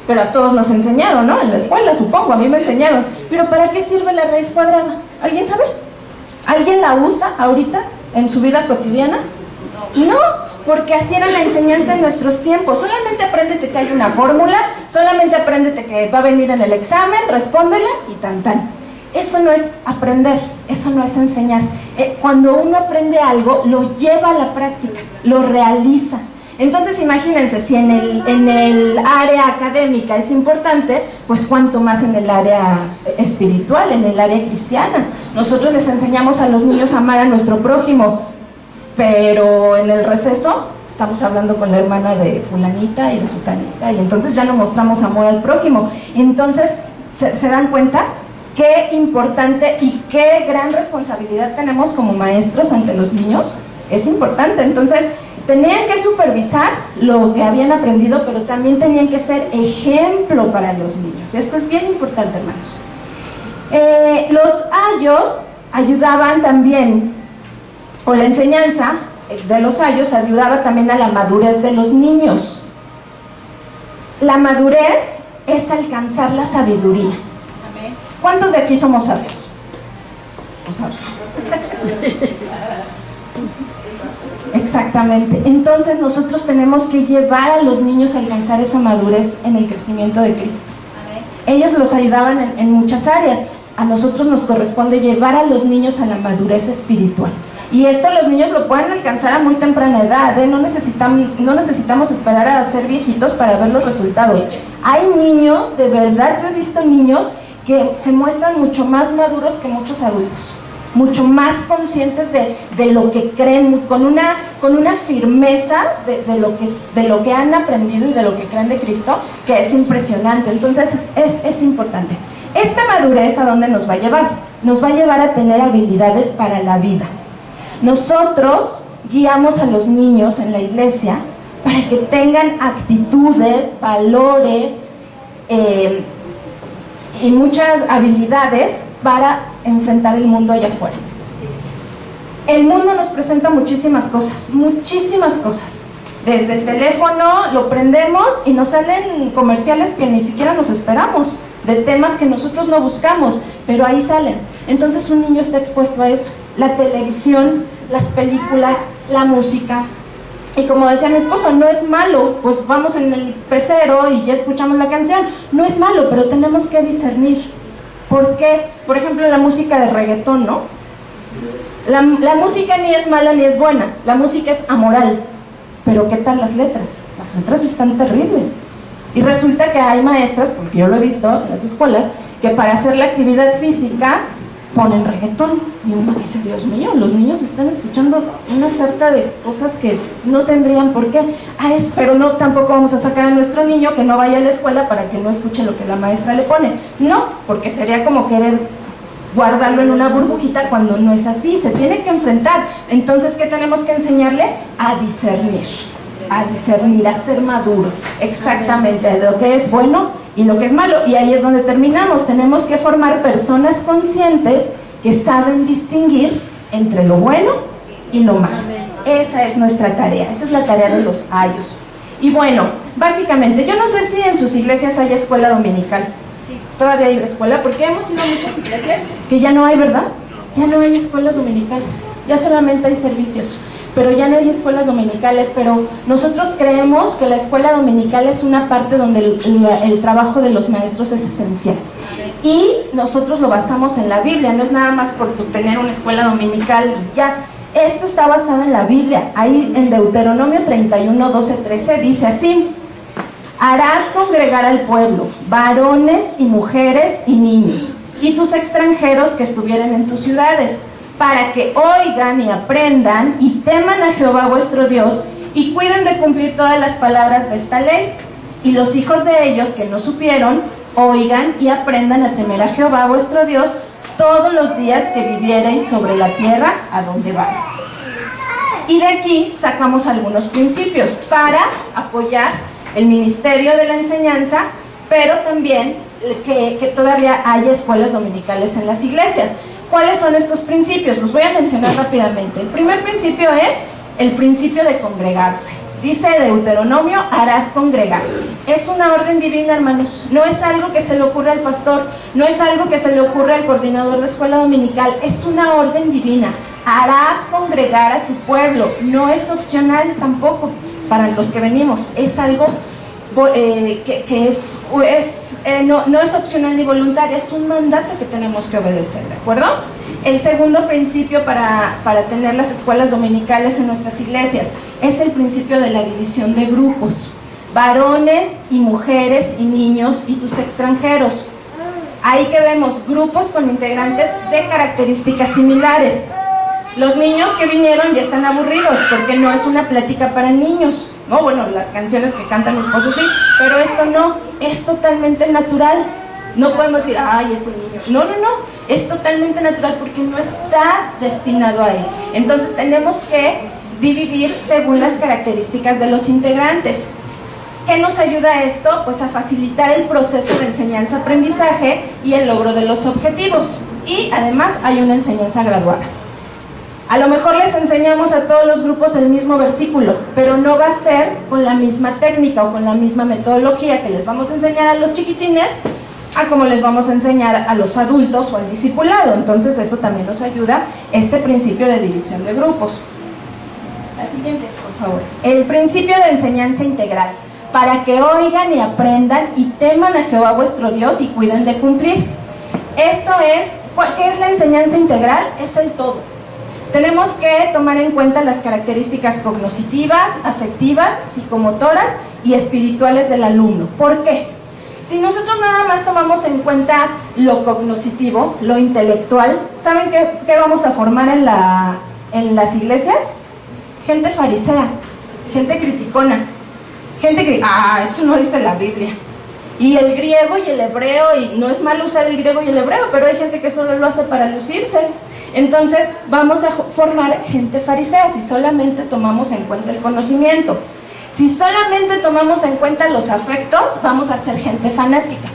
Pero a todos nos enseñaron, ¿no? En la escuela, supongo, a mí me enseñaron. Pero ¿para qué sirve la raíz cuadrada? ¿Alguien sabe? ¿Alguien la usa ahorita en su vida cotidiana? No, porque así era la enseñanza en nuestros tiempos. Solamente apréndete que hay una fórmula, solamente apréndete que va a venir en el examen, respóndela y tan tan. Eso no es aprender, eso no es enseñar. Cuando uno aprende algo, lo lleva a la práctica, lo realiza. Entonces imagínense, si en el área académica es importante, pues cuánto más en el área espiritual, en el área cristiana. Nosotros les enseñamos a los niños a amar a nuestro prójimo, pero en el receso estamos hablando con la hermana de fulanita y de sutanita, y entonces ya no mostramos amor al prójimo. Entonces, ¿se dan cuenta? Qué importante y qué gran responsabilidad tenemos como maestros ante los niños. Es importante. Entonces, tenían que supervisar lo que habían aprendido, pero también tenían que ser ejemplo para los niños. Esto es bien importante, hermanos. Los ayos ayudaban también, o la enseñanza de los ayos ayudaba también a la madurez de los niños. La madurez es alcanzar la sabiduría. Amén. ¿Cuántos de aquí somos sabios? Exactamente. Entonces nosotros tenemos que llevar a los niños a alcanzar esa madurez en el crecimiento de Cristo. Amén. Ellos los ayudaban en muchas áreas. A nosotros nos corresponde llevar a los niños a la madurez espiritual. Y esto los niños lo pueden alcanzar a muy temprana edad, ¿eh? No necesitamos esperar a ser viejitos para ver los resultados. Hay niños, de verdad, yo he visto niños que se muestran mucho más maduros que muchos adultos, mucho más conscientes de lo que creen, con una firmeza de lo que han aprendido y de lo que creen de Cristo, que es impresionante. Entonces es importante. Esta madurez, ¿a dónde nos va a llevar? Nos va a llevar a tener habilidades para la vida. Nosotros guiamos a los niños en la iglesia para que tengan actitudes, valores y muchas habilidades para enfrentar el mundo allá afuera. El mundo nos presenta muchísimas cosas. Desde el teléfono lo prendemos y nos salen comerciales que ni siquiera nos esperamos, de temas que nosotros no buscamos, pero ahí salen. Entonces un niño está expuesto a eso. La televisión, las películas, la música. Y como decía mi esposo, no es malo, pues vamos en el pecero y ya escuchamos la canción. No es malo, pero tenemos que discernir. ¿Por qué? Por ejemplo, la música de reggaetón, ¿no? La música ni es mala ni es buena, la música es amoral. Pero ¿qué tal las letras? Las letras están terribles. Y resulta que hay maestras, porque yo lo he visto en las escuelas, que para hacer la actividad física ponen reggaetón. Y uno dice, Dios mío, los niños están escuchando una sarta de cosas que no tendrían por qué. Pero no, tampoco vamos a sacar a nuestro niño que no vaya a la escuela para que no escuche lo que la maestra le pone. No, porque sería como querer guardarlo en una burbujita cuando no es así. Se tiene que enfrentar. Entonces, ¿qué tenemos que enseñarle? A discernir, a ser maduro, exactamente, de lo que es bueno y lo que es malo. Y ahí es donde terminamos. Tenemos que formar personas conscientes que saben distinguir entre lo bueno y lo malo. Esa es nuestra tarea, esa es la tarea de los ayos. Y bueno, básicamente, yo no sé si en sus iglesias hay escuela dominical. Sí, todavía hay escuela, porque hemos ido a muchas iglesias que ya no hay, ¿verdad? Ya no hay escuelas dominicales, ya solamente hay servicios, pero ya no hay escuelas dominicales. Pero nosotros creemos que la escuela dominical es una parte donde el trabajo de los maestros es esencial. Y nosotros lo basamos en la Biblia, no es nada más por tener una escuela dominical y ya. Esto está basado en la Biblia. Ahí en Deuteronomio 31, 12, 13 dice así: harás congregar al pueblo, varones y mujeres y niños, y tus extranjeros que estuvieren en tus ciudades, para que oigan y aprendan y teman a Jehová vuestro Dios, y cuiden de cumplir todas las palabras de esta ley. Y los hijos de ellos que no supieron, oigan y aprendan a temer a Jehová vuestro Dios todos los días que viviereis sobre la tierra a donde vais. Y de aquí sacamos algunos principios para apoyar el ministerio de la enseñanza, pero también que todavía haya escuelas dominicales en las iglesias. ¿Cuáles son estos principios? Los voy a mencionar rápidamente. El primer principio es el principio de congregarse. Dice Deuteronomio, harás congregar. Es una orden divina, hermanos. No es algo que se le ocurra al pastor, no es algo que se le ocurra al coordinador de escuela dominical, es una orden divina. Harás congregar a tu pueblo. No es opcional tampoco para los que venimos, es algo no es opcional ni voluntario, es un mandato que tenemos que obedecer, ¿de acuerdo? El segundo principio para tener las escuelas dominicales en nuestras iglesias es el principio de la división de grupos, varones y mujeres y niños y tus extranjeros. Ahí que vemos grupos con integrantes de características similares. Los niños que vinieron ya están aburridos porque no es una plática para niños, ¿no? Bueno, las canciones que canta mi esposo sí, pero esto no, es totalmente natural. No podemos decir, ay, ese niño. No, es totalmente natural porque no está destinado a él. Entonces tenemos que dividir según las características de los integrantes. ¿Qué nos ayuda esto? Pues a facilitar el proceso de enseñanza-aprendizaje y el logro de los objetivos. Y además hay una enseñanza graduada. A lo mejor les enseñamos a todos los grupos el mismo versículo, pero no va a ser con la misma técnica o con la misma metodología que les vamos a enseñar a los chiquitines a como les vamos a enseñar a los adultos o al discipulado. Entonces eso también nos ayuda, este principio de división de grupos. La siguiente, por favor. El principio de enseñanza integral, para que oigan y aprendan y teman a Jehová vuestro Dios y cuiden de cumplir. Esto es, ¿qué es la enseñanza integral? Es el todo. Tenemos que tomar en cuenta las características cognitivas, afectivas, psicomotoras y espirituales del alumno. ¿Por qué? Si nosotros nada más tomamos en cuenta lo cognoscitivo, lo intelectual, ¿saben qué vamos a formar en las iglesias? Gente farisea, gente criticona, gente que, eso no dice la Biblia. Y el griego y el hebreo, y no es malo usar el griego y el hebreo, pero hay gente que solo lo hace para lucirse. Entonces vamos a formar gente farisea si solamente tomamos en cuenta el conocimiento. Si solamente tomamos en cuenta los afectos, vamos a ser gente fanática.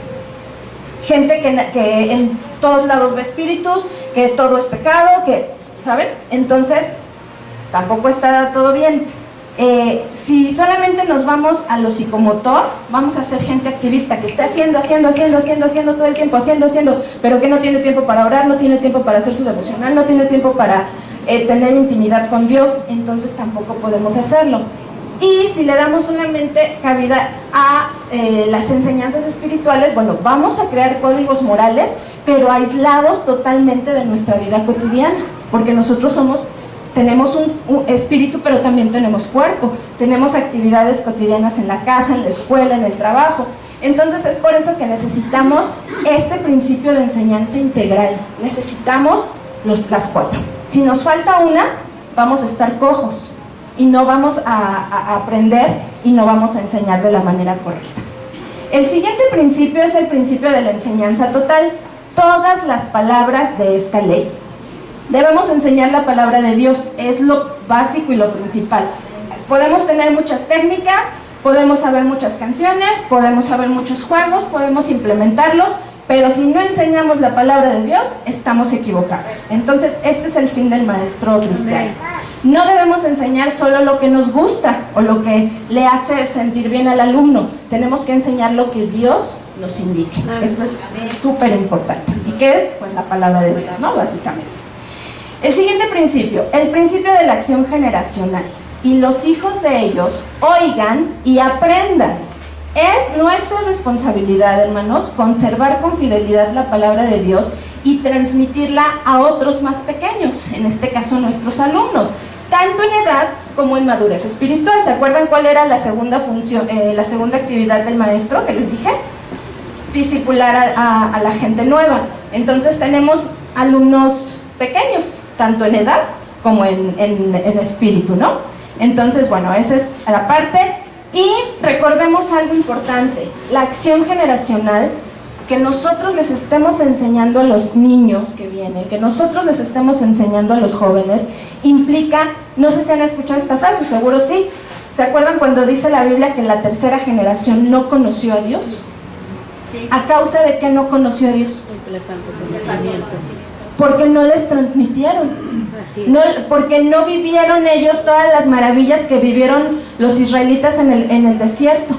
Gente que en todos lados ve espíritus, que todo es pecado, que, ¿saben? Entonces, tampoco está todo bien. Si solamente nos vamos a lo psicomotor, vamos a ser gente activista que está haciendo todo el tiempo, haciendo, pero que no tiene tiempo para orar, no tiene tiempo para hacer su devocional, no tiene tiempo para tener intimidad con Dios, entonces tampoco podemos hacerlo. Y si le damos solamente cabida a las enseñanzas espirituales, bueno, vamos a crear códigos morales, pero aislados totalmente de nuestra vida cotidiana, porque nosotros tenemos un espíritu, pero también tenemos cuerpo, tenemos actividades cotidianas en la casa, en la escuela, en el trabajo. Entonces es por eso que necesitamos este principio de enseñanza integral, necesitamos las 4. Si nos falta una, vamos a estar cojos y no vamos a aprender y no vamos a enseñar de la manera correcta. El siguiente principio es el principio de la enseñanza total, todas las palabras de esta ley. Debemos enseñar la palabra de Dios, es lo básico y lo principal. Podemos tener muchas técnicas, podemos saber muchas canciones, podemos saber muchos juegos, podemos implementarlos, pero si no enseñamos la palabra de Dios, estamos equivocados. Entonces, este es el fin del maestro cristiano. No debemos enseñar solo lo que nos gusta o lo que le hace sentir bien al alumno. Tenemos que enseñar lo que Dios nos indique. Esto es súper importante. ¿Y qué es? Pues la palabra de Dios, ¿no? Básicamente. El siguiente principio, el principio de la acción generacional. Y los hijos de ellos oigan y aprendan. Es nuestra responsabilidad, hermanos, conservar con fidelidad la palabra de Dios y transmitirla a otros más pequeños, en este caso nuestros alumnos, tanto en edad como en madurez espiritual. ¿Se acuerdan cuál era la segunda función, la segunda actividad del maestro que les dije? Discipular a la gente nueva. Entonces tenemos alumnos pequeños, tanto en edad como en espíritu, ¿no? Entonces, bueno, esa es la parte. Y recordemos algo importante, la acción generacional, que nosotros les estemos enseñando a los niños que vienen, que nosotros les estemos enseñando a los jóvenes, implica, no sé si han escuchado esta frase, seguro sí. ¿Se acuerdan cuando dice la Biblia que la tercera generación no conoció a Dios? Sí. ¿A causa de qué no conoció a Dios? Porque no les transmitieron. No, porque no vivieron ellos todas las maravillas que vivieron los israelitas en el desierto.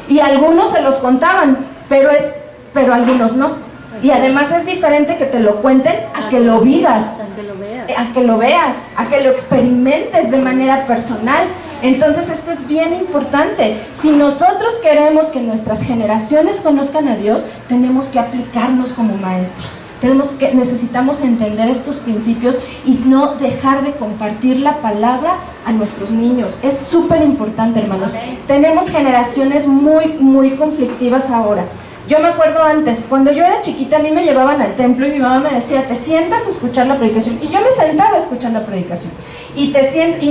Y algunos se los contaban, pero algunos no. Y además es diferente que te lo cuenten a que lo vivas, a que lo veas, a que lo experimentes de manera personal. Entonces esto es bien importante. Si nosotros queremos que nuestras generaciones conozcan a Dios, tenemos que aplicarnos como maestros. Necesitamos entender estos principios y no dejar de compartir la palabra a nuestros niños. Es súper importante, hermanos. Tenemos generaciones muy conflictivas ahora. Yo me acuerdo antes, cuando yo era chiquita, a mí me llevaban al templo y mi mamá me decía, te sientas a escuchar la predicación. Y yo me sentaba a escuchar la predicación. Y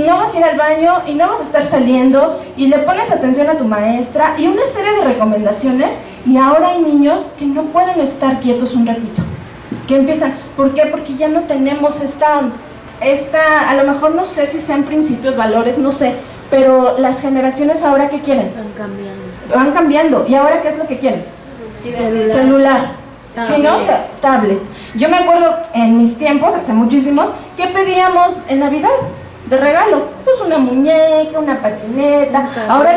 no vas a ir al baño, y no vas a estar saliendo, y le pones atención a tu maestra, y una serie de recomendaciones. Y ahora hay niños que no pueden estar quietos un ratito. Que empiezan, ¿por qué? Porque ya no tenemos esta, a lo mejor no sé si sean principios, valores, no sé, pero las generaciones ahora ¿qué quieren? Van cambiando. ¿Y ahora qué es lo que quieren? Celular. Si no, tablet. Yo me acuerdo en mis tiempos, hace muchísimos, ¿qué pedíamos en Navidad de regalo? Pues una muñeca, una patineta, ahora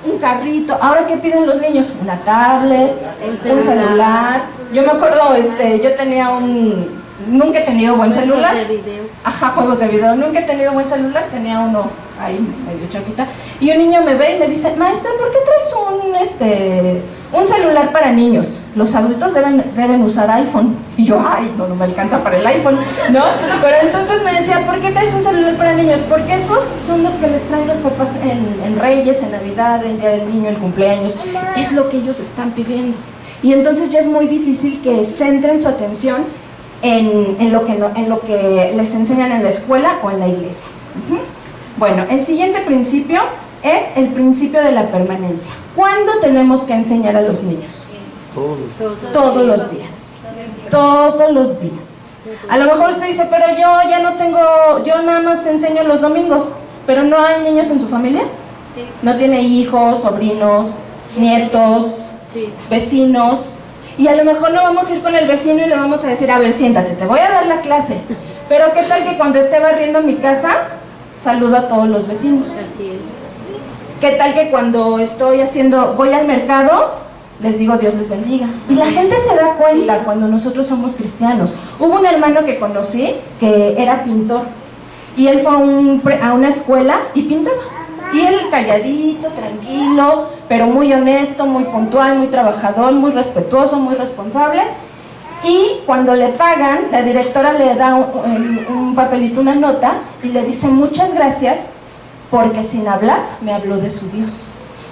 un carrito. Ahora ¿qué piden los niños? Una tablet, un celular. Yo me acuerdo, yo tenía un nunca he tenido buen celular. Juegos de video. Ajá, juegos de video. Nunca he tenido buen celular, tenía uno ahí medio chafita. Y un niño me ve y me dice, maestra, ¿por qué traes un celular para niños? Los adultos deben usar iPhone. Y yo, ay, no me alcanza para el iPhone, ¿no? Pero entonces me decía, ¿por qué traes un celular para niños? Porque esos son los que les traen los papás en Reyes, en Navidad, el Día del Niño, el cumpleaños. Es lo que ellos están pidiendo. Y entonces ya es muy difícil que centren su atención en lo que les enseñan en la escuela o en la iglesia. Bueno, el siguiente principio es el principio de la permanencia. ¿Cuándo tenemos que enseñar a los niños? Todos los días. Todos los días. A lo mejor usted dice, pero yo nada más enseño los domingos, pero ¿no hay niños en su familia? Sí. ¿No tiene hijos, sobrinos, nietos, vecinos? Y a lo mejor no vamos a ir con el vecino y le vamos a decir, a ver, siéntate, te voy a dar la clase. Pero ¿qué tal que cuando esté barriendo mi casa, saludo a todos los vecinos? Así es. ¿Qué tal que cuando voy al mercado, les digo Dios les bendiga? Y la gente se da cuenta cuando nosotros somos cristianos. Hubo un hermano que conocí que era pintor y él fue a una escuela y pintaba. Y él calladito, tranquilo, pero muy honesto, muy puntual, muy trabajador, muy respetuoso, muy responsable. Y cuando le pagan, la directora le da un papelito, una nota, y le dice muchas gracias, porque sin hablar me habló de su Dios.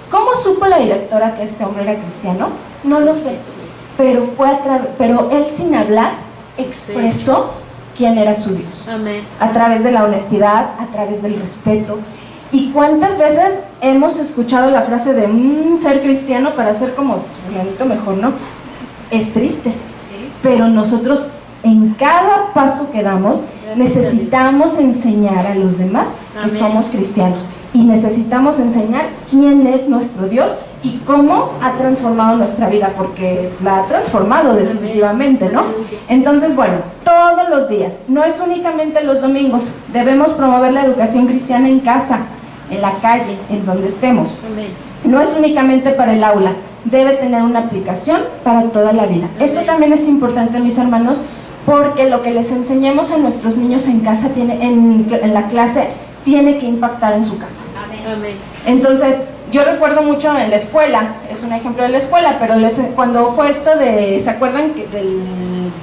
¿Cómo supo la directora que este hombre era cristiano? No lo sé, pero él sin hablar expresó quién era su Dios. Amén. A través de la honestidad, a través del respeto. ¿Y cuántas veces hemos escuchado la frase de ser cristiano para ser como fulanito mejor, no? Es triste, pero nosotros en cada paso que damos necesitamos enseñar a los demás que somos cristianos y necesitamos enseñar quién es nuestro Dios y cómo ha transformado nuestra vida, porque la ha transformado definitivamente, ¿no? Entonces, bueno, todos los días, no es únicamente los domingos, debemos promover la educación cristiana en casa, en la calle, en donde estemos. No es únicamente para el aula, debe tener una aplicación para toda la vida. Esto también es importante, mis hermanos, porque lo que les enseñemos a nuestros niños en casa, en la clase, tiene que impactar en su casa. Amén. Entonces, yo recuerdo mucho en la escuela, es un ejemplo de la escuela, pero cuando fue esto ¿se acuerdan del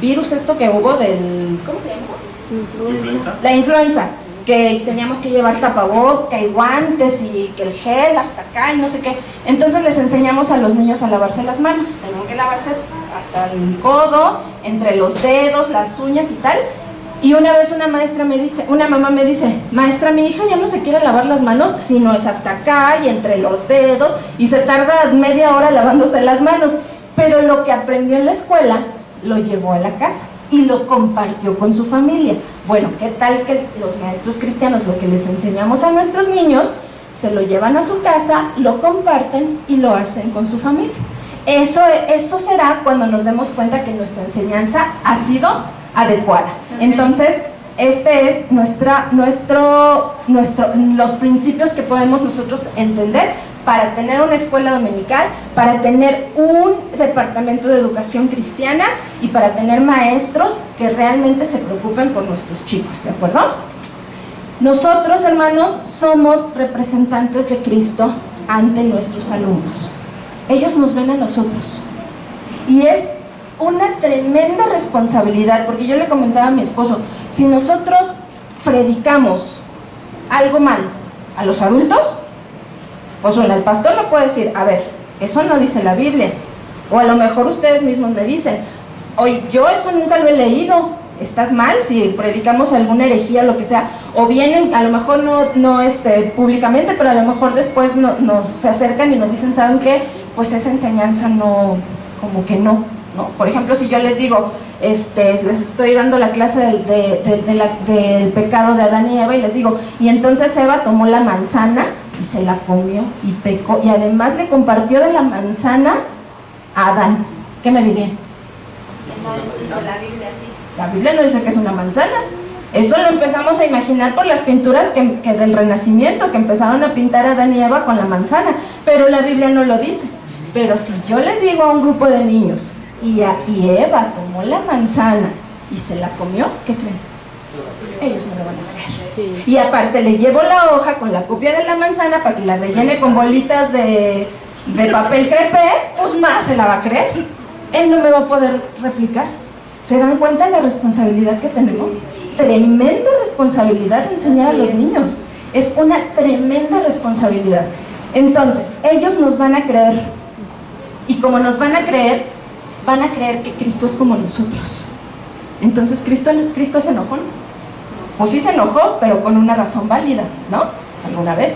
virus que hubo ¿cómo se llama? ¿Influenza? La influenza, que teníamos que llevar tapaboca y guantes y que el gel hasta acá y no sé qué. Entonces les enseñamos a los niños a lavarse las manos, tenían que lavarse hasta el codo, entre los dedos, las uñas y tal. Y una vez una mamá me dice, maestra, mi hija ya no se quiere lavar las manos, sino es hasta acá y entre los dedos, y se tarda media hora lavándose las manos. Pero lo que aprendió en la escuela, lo llevó a la casa y lo compartió con su familia. Bueno, ¿qué tal que los maestros cristianos lo que les enseñamos a nuestros niños, se lo llevan a su casa, lo comparten y lo hacen con su familia? Eso será cuando nos demos cuenta que nuestra enseñanza ha sido adecuada. Entonces, este es los principios que podemos nosotros entender para tener una escuela dominical, para tener un departamento de educación cristiana y para tener maestros que realmente se preocupen por nuestros chicos, ¿de acuerdo? Nosotros, hermanos, somos representantes de Cristo ante nuestros alumnos. Ellos nos ven a nosotros y es una tremenda responsabilidad, porque yo le comentaba a mi esposo, si nosotros predicamos algo mal a los adultos, pues bueno, el pastor no puede decir, a ver, eso no dice la Biblia, o a lo mejor ustedes mismos me dicen, oye, yo eso nunca lo he leído, estás mal si predicamos alguna herejía, lo que sea, o vienen, a lo mejor no públicamente, pero a lo mejor después se acercan y nos dicen, ¿saben qué? Pues esa enseñanza no, como que no. Por ejemplo, si yo les digo, les estoy dando la clase del pecado de Adán y Eva y les digo, y entonces Eva tomó la manzana y se la comió y pecó, y además le compartió de la manzana a Adán, ¿qué me dirían? No dice la Biblia así. La Biblia no dice que es una manzana. Eso lo empezamos a imaginar por las pinturas que del Renacimiento, que empezaron a pintar a Adán y Eva con la manzana, pero la Biblia no lo dice. Pero si yo le digo a un grupo de niños, y Eva tomó la manzana y se la comió, ¿qué creen? Ellos no lo van a creer. Y aparte le llevo la hoja con la copia de la manzana para que la rellene con bolitas de papel crepé, pues más se la va a creer. Él no me va a poder replicar. ¿Se dan cuenta de la responsabilidad que tenemos? Tremenda responsabilidad de enseñar a los niños. Es una tremenda responsabilidad. Entonces, ellos nos van a creer. Y como nos van a creer que Cristo es como nosotros. Entonces, ¿Cristo se enojó? Pues sí se enojó, pero con una razón válida, ¿no? ¿Alguna vez?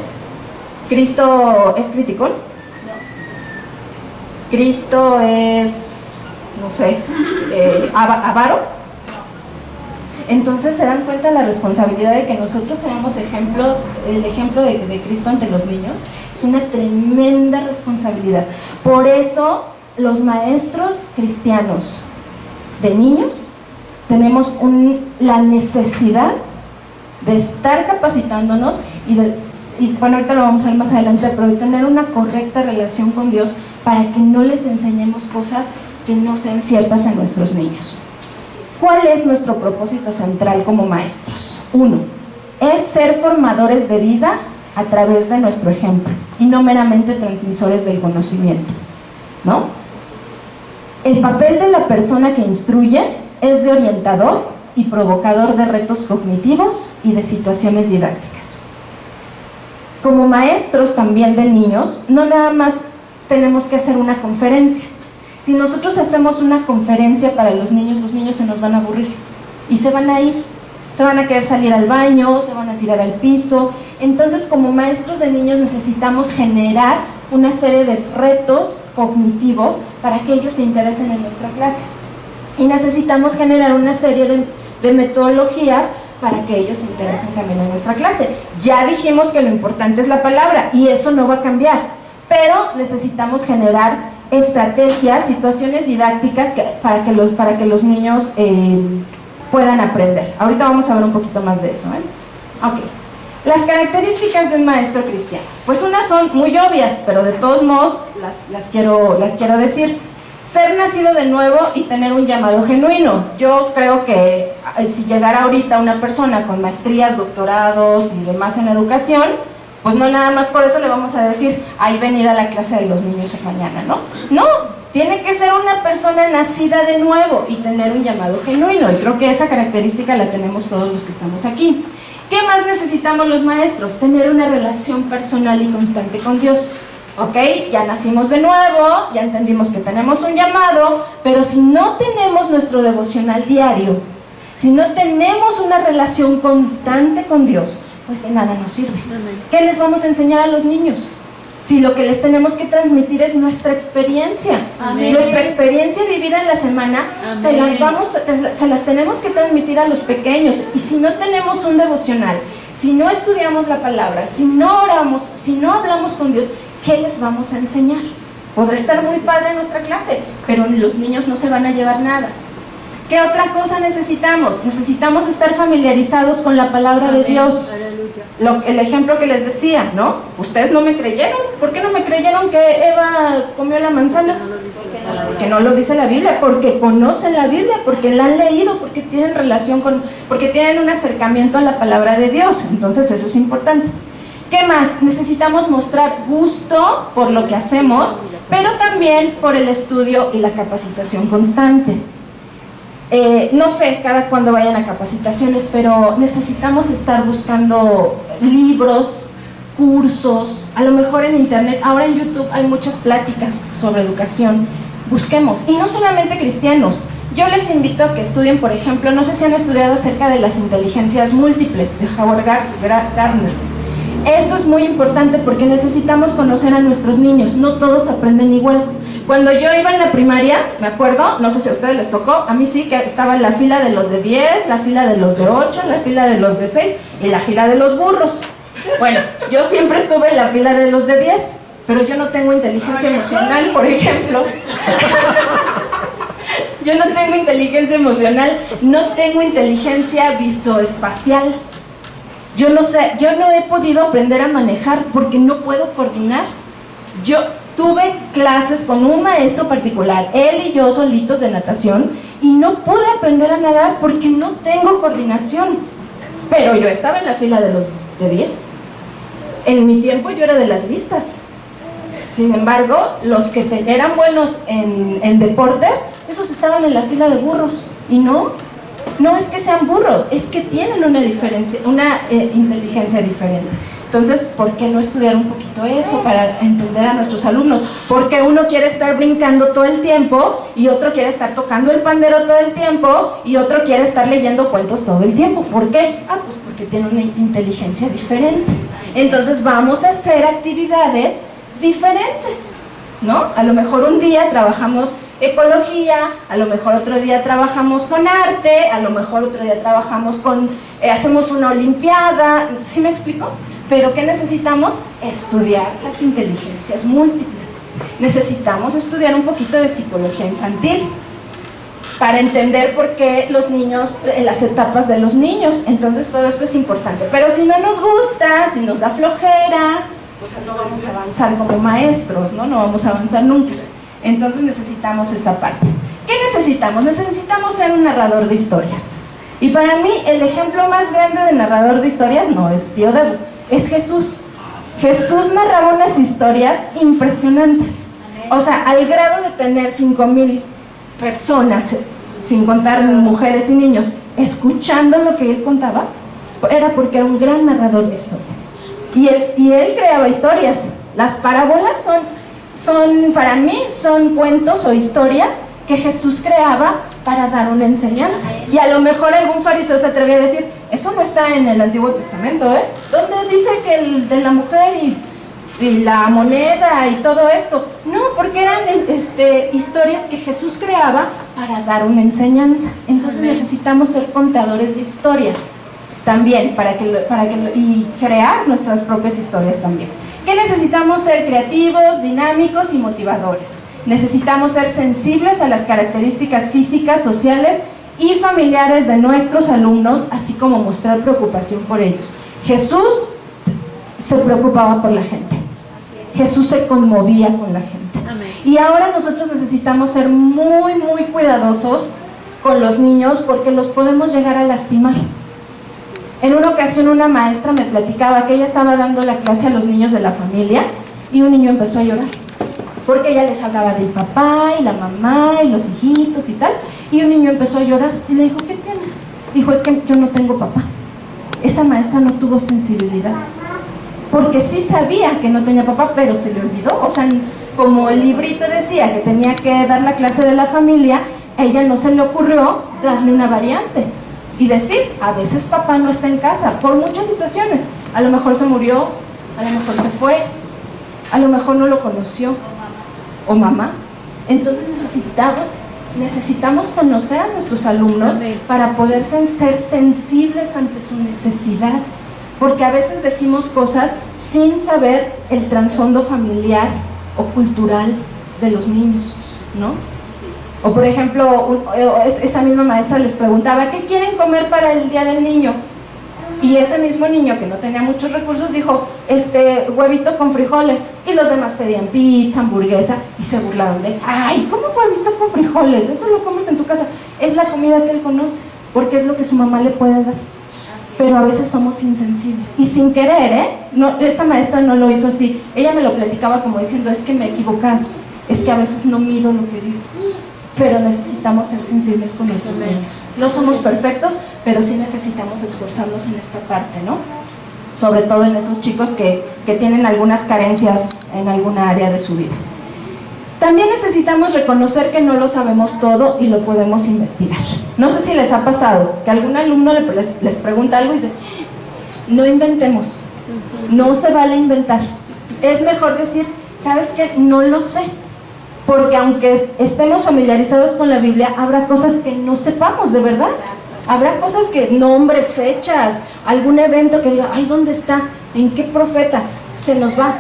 ¿Cristo es criticón? No. ¿Cristo es, no sé, avaro? Entonces se dan cuenta de la responsabilidad de que nosotros seamos el ejemplo de Cristo ante los niños. Es una tremenda responsabilidad. Por eso los maestros cristianos de niños tenemos la necesidad de estar capacitándonos y bueno, ahorita lo vamos a ver más adelante, pero de tener una correcta relación con Dios para que no les enseñemos cosas que no sean ciertas en nuestros niños. ¿Cuál es nuestro propósito central como maestros? 1. Es ser formadores de vida a través de nuestro ejemplo y no meramente transmisores del conocimiento, ¿no? El papel de la persona que instruye es de orientador y provocador de retos cognitivos y de situaciones didácticas. Como maestros también de niños, no nada más tenemos que hacer una conferencia. Si nosotros hacemos una conferencia para los niños se nos van a aburrir y se van a ir, se van a querer salir al baño, se van a tirar al piso. Entonces, como maestros de niños necesitamos generar una serie de retos cognitivos para que ellos se interesen en nuestra clase. Y necesitamos generar una serie de metodologías para que ellos se interesen también en nuestra clase. Ya dijimos que lo importante es la palabra y eso no va a cambiar, pero necesitamos generar estrategias, situaciones didácticas para que los niños puedan aprender. Ahorita vamos a ver un poquito más de eso, Ok. Las características de un maestro cristiano. Pues unas son muy obvias, pero de todos modos las quiero decir. Ser nacido de nuevo y tener un llamado genuino. Yo creo que si llegara ahorita una persona con maestrías, doctorados y demás en educación, pues no nada más por eso le vamos a decir, ahí venida la clase de los niños mañana, ¿no? No, tiene que ser una persona nacida de nuevo y tener un llamado genuino. Y creo que esa característica la tenemos todos los que estamos aquí. ¿Qué más necesitamos los maestros? Tener una relación personal y constante con Dios. ¿Ok? Ya nacimos de nuevo, ya entendimos que tenemos un llamado, pero si no tenemos nuestro devocional diario, si no tenemos una relación constante con Dios, pues de nada nos sirve. ¿Qué les vamos a enseñar a los niños? Si lo que les tenemos que transmitir es nuestra experiencia. Amén. Nuestra experiencia vivida en la semana, se las tenemos que transmitir a los pequeños. Y si no tenemos un devocional, si no estudiamos la palabra, si no oramos, si no hablamos con Dios, ¿qué les vamos a enseñar? Podrá estar muy padre nuestra clase, pero los niños no se van a llevar nada. ¿Qué otra cosa necesitamos? Necesitamos estar familiarizados con la palabra de Dios. El ejemplo que les decía, ¿no? Ustedes no me creyeron. ¿Por qué no me creyeron que Eva comió la manzana? Porque no lo dice la Biblia, porque conocen la Biblia, porque la han leído, porque tienen porque tienen un acercamiento a la palabra de Dios. Entonces eso es importante. ¿Qué más? Necesitamos mostrar gusto por lo que hacemos, pero también por el estudio y la capacitación constante. No sé cada cuándo vayan a capacitaciones, pero necesitamos estar buscando libros, cursos, a lo mejor en internet. Ahora en YouTube hay muchas pláticas sobre educación. Busquemos, y no solamente cristianos. Yo les invito a que estudien, por ejemplo, no sé si han estudiado acerca de las inteligencias múltiples de Howard Gardner. Eso es muy importante porque necesitamos conocer a nuestros niños. No todos aprenden igual. Cuando yo iba en la primaria, me acuerdo, no sé si a ustedes les tocó, a mí sí, que estaba en la fila de los de 10, la fila de los de 8, la fila de los de 6 y la fila de los burros. Bueno, yo siempre estuve en la fila de los de 10, pero yo no tengo inteligencia emocional, por ejemplo. Yo no tengo inteligencia emocional, no tengo inteligencia visoespacial. Yo no sé, yo no he podido aprender a manejar porque no puedo coordinar. Yo tuve clases con un maestro particular, él y yo solitos de natación, y no pude aprender a nadar porque no tengo coordinación. Pero yo estaba en la fila de los de 10. En mi tiempo yo era de las listas. Sin embargo, los que eran buenos en deportes, esos estaban en la fila de burros. Y no es que sean burros, es que tienen una inteligencia diferente. Entonces, ¿por qué no estudiar un poquito eso para entender a nuestros alumnos? Porque uno quiere estar brincando todo el tiempo y otro quiere estar tocando el pandero todo el tiempo y otro quiere estar leyendo cuentos todo el tiempo. ¿Por qué? Pues porque tiene una inteligencia diferente. Entonces vamos a hacer actividades diferentes, ¿no? A lo mejor un día trabajamos ecología, a lo mejor otro día trabajamos con arte, a lo mejor otro día trabajamos con, hacemos una olimpiada, ¿sí me explico? Pero ¿qué necesitamos? Estudiar las inteligencias múltiples. Necesitamos estudiar un poquito de psicología infantil para entender por qué los niños, las etapas de los niños. Entonces todo esto es importante. Pero si no nos gusta, si nos da flojera, pues no vamos a avanzar como maestros, ¿no? No vamos a avanzar nunca. Entonces necesitamos esta parte. ¿Qué necesitamos? Necesitamos ser un narrador de historias. Y para mí el ejemplo más grande de narrador de historias no es Tío Debo, es Jesús. Jesús narraba unas historias impresionantes. O sea, al grado de tener 5,000 personas, sin contar mujeres y niños, escuchando lo que él contaba, era porque era un gran narrador de historias. Y él creaba historias. Las parábolas para mí, son cuentos o historias que Jesús creaba para dar una enseñanza. Y a lo mejor algún fariseo se atrevía a decir, eso no está en el Antiguo Testamento, ¿eh? ¿Dónde dice que el de la mujer y la moneda y todo esto? No, porque eran historias que Jesús creaba para dar una enseñanza. Entonces necesitamos ser contadores de historias también, y crear nuestras propias historias también. ¿Qué necesitamos? Ser creativos, dinámicos y motivadores. Necesitamos ser sensibles a las características físicas, sociales y familiares de nuestros alumnos, así como mostrar preocupación por ellos. Jesús se preocupaba por la gente. Jesús se conmovía con la gente. Y ahora nosotros necesitamos ser muy, muy cuidadosos con los niños porque los podemos llegar a lastimar. En una ocasión una maestra me platicaba que ella estaba dando la clase a los niños de la familia y un niño empezó a llorar porque ella les hablaba del papá y la mamá y los hijitos y tal, y un niño empezó a llorar y le dijo, ¿qué tienes? Dijo, es que yo no tengo papá. Esa maestra no tuvo sensibilidad porque sí sabía que no tenía papá, pero se le olvidó. O sea, como el librito decía que tenía que dar la clase de la familia, a ella no se le ocurrió darle una variante y decir, a veces papá no está en casa, por muchas situaciones. A lo mejor se murió, a lo mejor se fue, a lo mejor no lo conoció, o mamá. Entonces necesitamos conocer a nuestros alumnos para poder ser sensibles ante su necesidad. Porque a veces decimos cosas sin saber el trasfondo familiar o cultural de los niños, ¿no? O por ejemplo, esa misma maestra les preguntaba, ¿qué quieren comer para el Día del Niño? Y ese mismo niño que no tenía muchos recursos dijo, huevito con frijoles. Y los demás pedían pizza, hamburguesa, y se burlaron de, ay, ¿cómo huevito con frijoles? Eso lo comes en tu casa. Es la comida que él conoce, porque es lo que su mamá le puede dar. Pero a veces somos insensibles. Y sin querer, no, esta maestra no lo hizo así. Ella me lo platicaba como diciendo, es que me he equivocado. Es que a veces no miro lo que digo. Pero necesitamos ser sensibles con nuestros niños. No somos perfectos, pero sí necesitamos esforzarnos en esta parte, ¿no? Sobre todo en esos chicos que tienen algunas carencias en alguna área de su vida. También necesitamos reconocer que no lo sabemos todo y lo podemos investigar. No sé si les ha pasado que algún alumno les pregunta algo y dice, no inventemos, no se vale inventar. Es mejor decir, ¿sabes qué? No lo sé. Porque aunque estemos familiarizados con la Biblia, habrá cosas que no sepamos de verdad. Habrá cosas que, nombres, fechas, algún evento que diga, ay, ¿dónde está? ¿En qué profeta? Se nos va.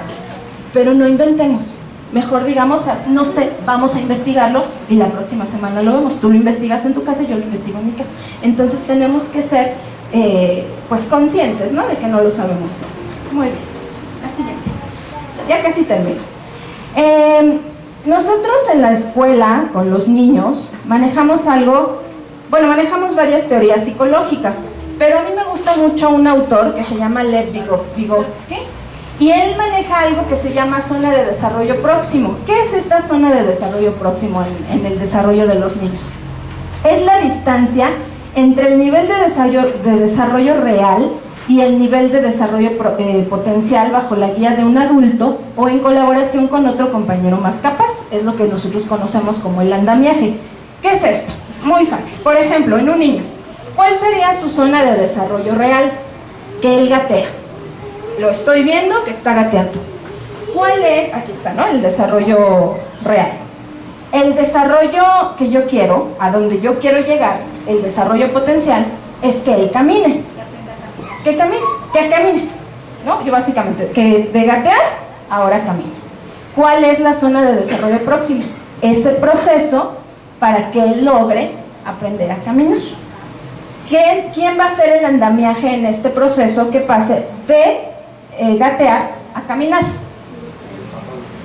Pero no inventemos. Mejor digamos, no sé, vamos a investigarlo y la próxima semana lo vemos. Tú lo investigas en tu casa y yo lo investigo en mi casa. Entonces tenemos que ser pues conscientes, ¿no? De que no lo sabemos todo. Muy bien. La siguiente. Ya casi termino. Nosotros en la escuela, con los niños, manejamos manejamos varias teorías psicológicas, pero a mí me gusta mucho un autor que se llama Lev Vygotsky, y él maneja algo que se llama zona de desarrollo próximo. ¿Qué es esta zona de desarrollo próximo en el desarrollo de los niños? Es la distancia entre el nivel de desarrollo real y el nivel de desarrollo potencial bajo la guía de un adulto o en colaboración con otro compañero más capaz. Es lo que nosotros conocemos como el andamiaje. ¿Qué es esto? Muy fácil. Por ejemplo, en un niño, ¿cuál sería su zona de desarrollo real? Que él gatea. Lo estoy viendo que está gateando. ¿Cuál es? Aquí está, ¿no? El desarrollo real. El desarrollo que yo quiero, a donde yo quiero llegar, el desarrollo potencial, es que él camine. Que camine, ¿no? Yo básicamente, que de gatear, ahora camine. ¿Cuál es la zona de desarrollo próximo? Ese proceso para que él logre aprender a caminar. ¿Quién va a ser el andamiaje en este proceso que pase de gatear a caminar?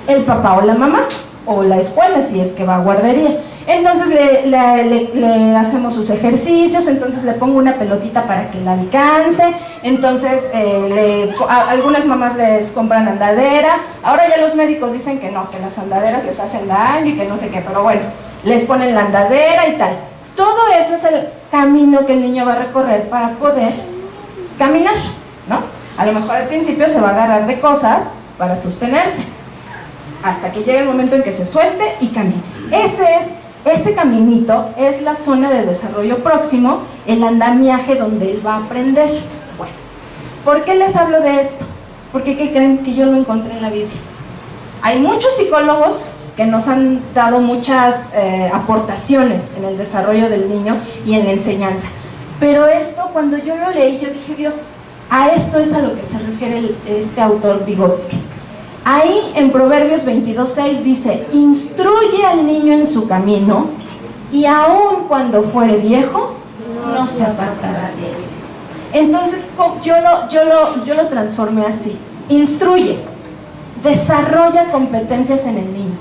El papá o la mamá, o la escuela si es que va a guardería. Entonces le hacemos sus ejercicios, entonces le pongo una pelotita para que la alcance, entonces algunas mamás les compran andadera. Ahora ya los médicos dicen que no, que las andaderas les hacen daño y que no sé qué, pero bueno, les ponen la andadera y tal. Todo eso es el camino que el niño va a recorrer para poder caminar, ¿no? A lo mejor al principio se va a agarrar de cosas para sostenerse, hasta que llegue el momento en que se suelte y camine. Ese caminito es la zona de desarrollo próximo, el andamiaje donde él va a aprender. Bueno, ¿por qué les hablo de esto? Porque ¿qué creen? Que yo lo encontré en la Biblia. Hay muchos psicólogos que nos han dado muchas aportaciones en el desarrollo del niño y en la enseñanza. Pero esto, cuando yo lo leí, yo dije, Dios, a esto es a lo que se refiere este autor Vygotsky. Ahí en Proverbios 22:6 dice: instruye al niño en su camino, y aun cuando fuere viejo, no se apartará de él. Entonces yo lo transformé así: instruye, desarrolla competencias en el niño,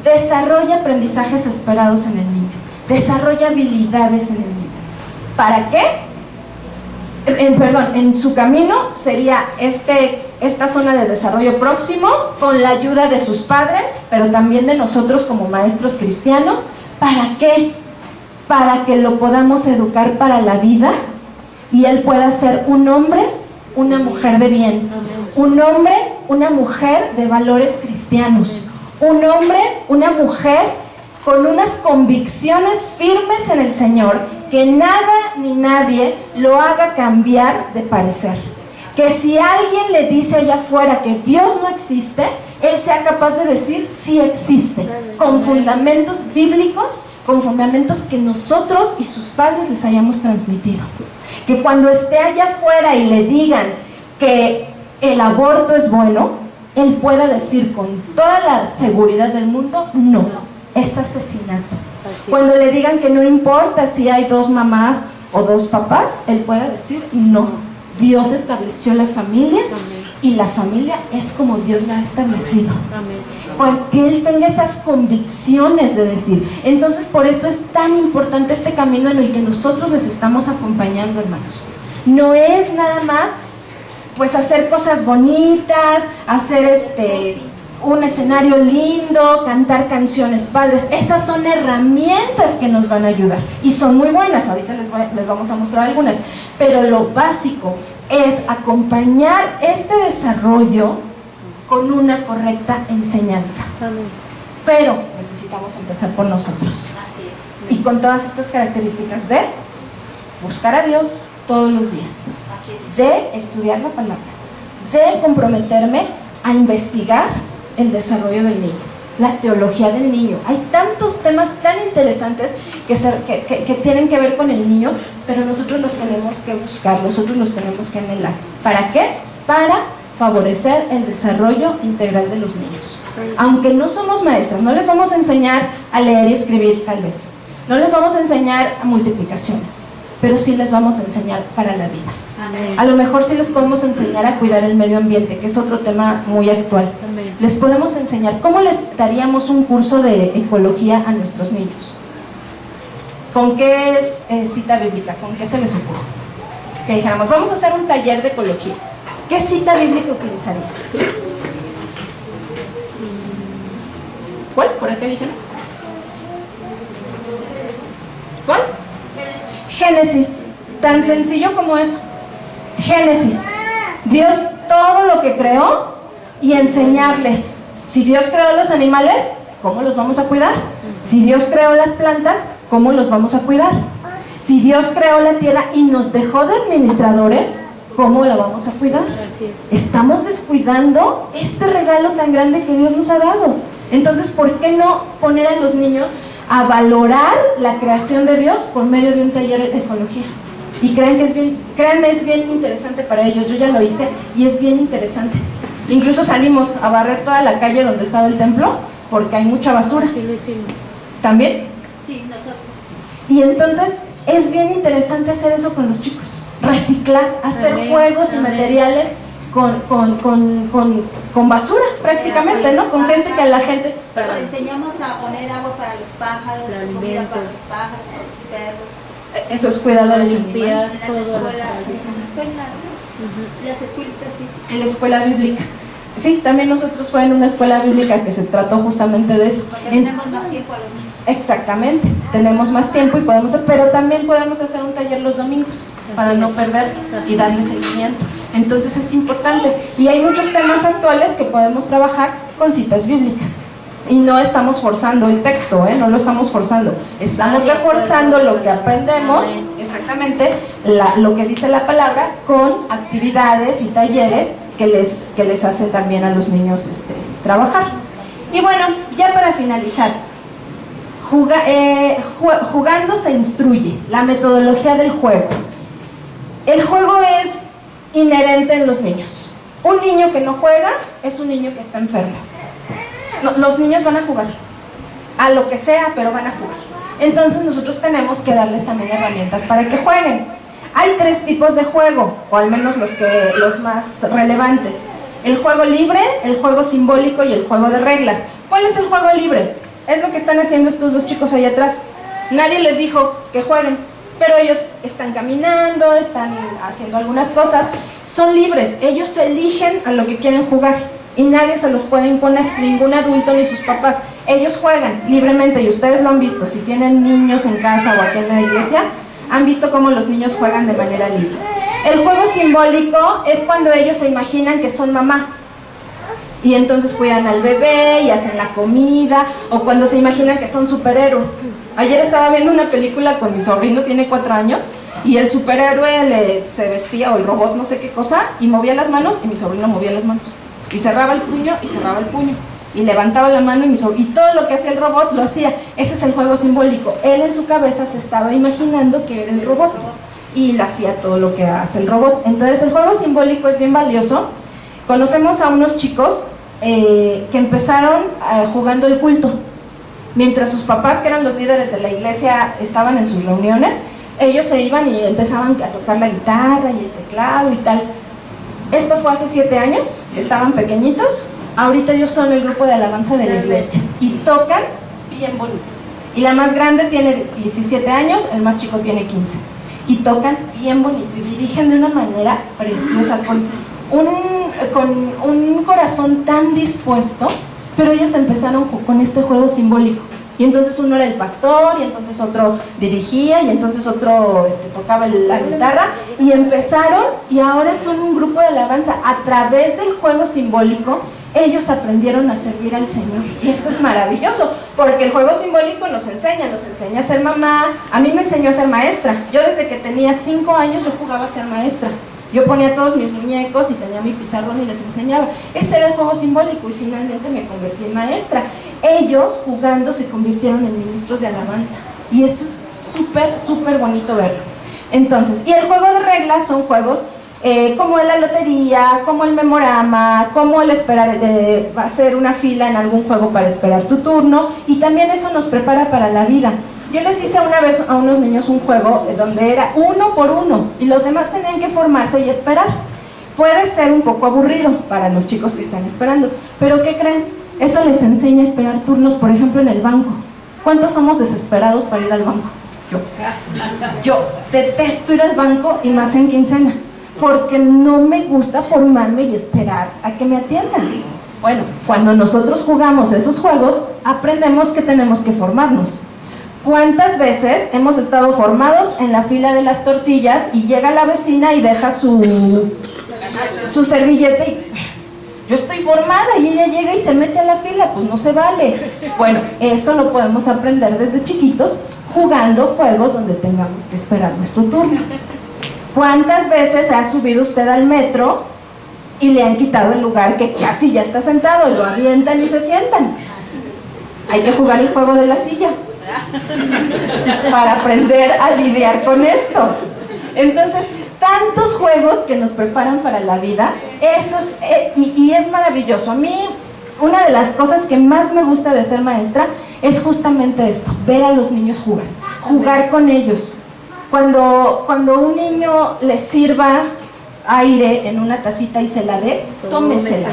desarrolla aprendizajes esperados en el niño, desarrolla habilidades en el niño. ¿Para qué? En su camino sería esta zona de desarrollo próximo, con la ayuda de sus padres, pero también de nosotros como maestros cristianos. ¿Para qué? Para que lo podamos educar para la vida y él pueda ser un hombre, una mujer de bien, un hombre, una mujer de valores cristianos, un hombre, una mujer con unas convicciones firmes en el Señor, que nada ni nadie lo haga cambiar de parecer. Que si alguien le dice allá afuera que Dios no existe, él sea capaz de decir sí existe, con fundamentos bíblicos, con fundamentos que nosotros y sus padres les hayamos transmitido. Que cuando esté allá afuera y le digan que el aborto es bueno, él pueda decir con toda la seguridad del mundo: no, es asesinato. Cuando le digan que no importa si hay dos mamás o dos papás, él pueda decir: no, Dios estableció la familia y la familia es como Dios la ha establecido. Que él tenga esas convicciones de decir. Entonces, por eso es tan importante este camino en el que nosotros les estamos acompañando, hermanos. No es nada más pues hacer cosas bonitas, hacer un escenario lindo, cantar canciones padres. Esas son herramientas que nos van a ayudar y son muy buenas. Ahorita les vamos a mostrar algunas, pero lo básico es acompañar este desarrollo con una correcta enseñanza. Pero necesitamos empezar por nosotros. Así es. Y con todas estas características de buscar a Dios todos los días, Así es. de estudiar la palabra, de comprometerme a investigar el desarrollo del niño, la teología del niño. Hay tantos temas tan interesantes que tienen que ver con el niño, pero nosotros los tenemos que buscar, nosotros los tenemos que anhelar. ¿Para qué? Para favorecer el desarrollo integral de los niños. Aunque no somos maestras, no les vamos a enseñar a leer y escribir tal vez, no les vamos a enseñar a multiplicaciones, pero sí les vamos a enseñar para la vida. Amén. A lo mejor sí les podemos enseñar a cuidar el medio ambiente, que es otro tema muy actual. les podemos enseñar? ¿Cómo les daríamos un curso de ecología a nuestros niños? ¿Con qué cita bíblica? ¿Con qué se les ocurre? Que dijéramos, vamos a hacer un taller de ecología. ¿Qué cita bíblica utilizaría? ¿Cuál? ¿Por qué dijeron? ¿Cuál? Génesis. Tan sencillo como eso. Génesis. Dios todo lo que creó y enseñarles. Si Dios creó los animales, ¿cómo los vamos a cuidar? Si Dios creó las plantas, ¿cómo los vamos a cuidar? Si Dios creó la tierra y nos dejó de administradores, ¿cómo la vamos a cuidar? Estamos descuidando este regalo tan grande que Dios nos ha dado. Entonces, ¿por qué no poner a los niños a valorar la creación de Dios por medio de un taller de ecología? Y créanme, es bien interesante para ellos. Yo ya lo hice y es bien interesante. Incluso salimos a barrer toda la calle donde estaba el templo porque hay mucha basura. Sí, lo hicimos. ¿También? Sí, nosotros. Y entonces es bien interesante hacer eso con los chicos. Reciclar, hacer juegos y materiales con basura prácticamente, ¿no? Con gente que a la gente... Les enseñamos a poner agua para los pájaros, comida para los pájaros, para los perros. Esos cuidadores En animales. las escuelas, las escuelitas bíblicas. En la escuela bíblica. Sí, también nosotros fue en una escuela bíblica que se trató justamente de eso. Porque tenemos más tiempo a los niños. Exactamente, tenemos más tiempo y podemos, pero también podemos hacer un taller los domingos para no perder y darle seguimiento. Entonces es importante y hay muchos temas actuales que podemos trabajar con citas bíblicas y no estamos forzando el texto, no lo estamos forzando, estamos reforzando lo que aprendemos, exactamente lo que dice la palabra, con actividades y talleres que les hacen también a los niños trabajar. Y bueno, ya para finalizar, jugando se instruye, la metodología del juego. El juego es inherente en los niños. Un niño que no juega es un niño que está enfermo. Los niños van a jugar, a lo que sea, pero van a jugar. Entonces nosotros tenemos que darles también herramientas para que jueguen. Hay 3 tipos de juego, o al menos los más relevantes. El juego libre, el juego simbólico y el juego de reglas. ¿Cuál es el juego libre? Es lo que están haciendo estos 2 chicos allá atrás. Nadie les dijo que jueguen, pero ellos están caminando, están haciendo algunas cosas, son libres, ellos eligen a lo que quieren jugar y nadie se los puede imponer, ningún adulto ni sus papás. Ellos juegan libremente y ustedes lo han visto, si tienen niños en casa o aquí en la iglesia, han visto cómo los niños juegan de manera libre. El juego simbólico es cuando ellos se imaginan que son mamá. Y entonces cuidan al bebé y hacen la comida, o cuando se imaginan que son superhéroes. Ayer estaba viendo una película con mi sobrino, tiene 4 años, y el superhéroe se vestía, o el robot no sé qué cosa, y movía las manos, y mi sobrino movía las manos. Y cerraba el puño, y levantaba la mano, y todo lo que hacía el robot lo hacía. Ese es el juego simbólico. Él en su cabeza se estaba imaginando que era el robot, y le hacía todo lo que hace el robot. Entonces el juego simbólico es bien valioso. Conocemos a unos chicos que empezaron jugando el culto. Mientras sus papás, que eran los líderes de la iglesia, estaban en sus reuniones, ellos se iban y empezaban a tocar la guitarra y el teclado y tal. Esto fue hace 7 años, estaban pequeñitos. Ahorita ellos son el grupo de alabanza de la iglesia y tocan bien bonito. Y la más grande tiene 17 años, el más chico tiene 15. Y tocan bien bonito y dirigen de una manera preciosa, con un corazón tan dispuesto, pero ellos empezaron con este juego simbólico. Y entonces uno era el pastor, y entonces otro dirigía, y entonces otro tocaba la guitarra, y empezaron, y ahora son un grupo de alabanza. A través del juego simbólico, ellos aprendieron a servir al Señor. Y esto es maravilloso, porque el juego simbólico nos enseña a ser mamá. A mí me enseñó a ser maestra. Yo desde que tenía 5 años yo jugaba a ser maestra. Yo ponía todos mis muñecos y tenía mi pizarrón y les enseñaba. Ese era el juego simbólico y finalmente me convertí en maestra. Ellos jugando se convirtieron en ministros de alabanza. Y eso es súper, súper bonito verlo. Entonces, y el juego de reglas son juegos como la lotería, como el memorama, como el esperar, hacer una fila en algún juego para esperar tu turno. Y también eso nos prepara para la vida. Yo les hice una vez a unos niños un juego donde era 1 por 1 y los demás tenían que formarse y esperar. Puede ser un poco aburrido para los chicos que están esperando, pero ¿qué creen? Eso les enseña a esperar turnos, por ejemplo, en el banco. ¿Cuántos somos desesperados para ir al banco? Yo detesto ir al banco y más en quincena, porque no me gusta formarme y esperar a que me atiendan. Bueno, cuando nosotros jugamos esos juegos, aprendemos que tenemos que formarnos. ¿Cuántas veces hemos estado formados en la fila de las tortillas y llega la vecina y deja su servilleta y yo estoy formada y ella llega y se mete a la fila? Pues no se vale. Bueno, eso lo podemos aprender desde chiquitos jugando juegos donde tengamos que esperar nuestro turno. ¿Cuántas veces ha subido usted al metro y le han quitado el lugar que casi ya está sentado, lo avientan y se sientan? Hay que jugar el juego de la silla para aprender a lidiar con esto. Entonces, tantos juegos que nos preparan para la vida, eso es, y es maravilloso. A mí, una de las cosas que más me gusta de ser maestra es justamente esto, ver a los niños jugar con ellos. Cuando un niño le sirva aire en una tacita y se la dé, tómesela,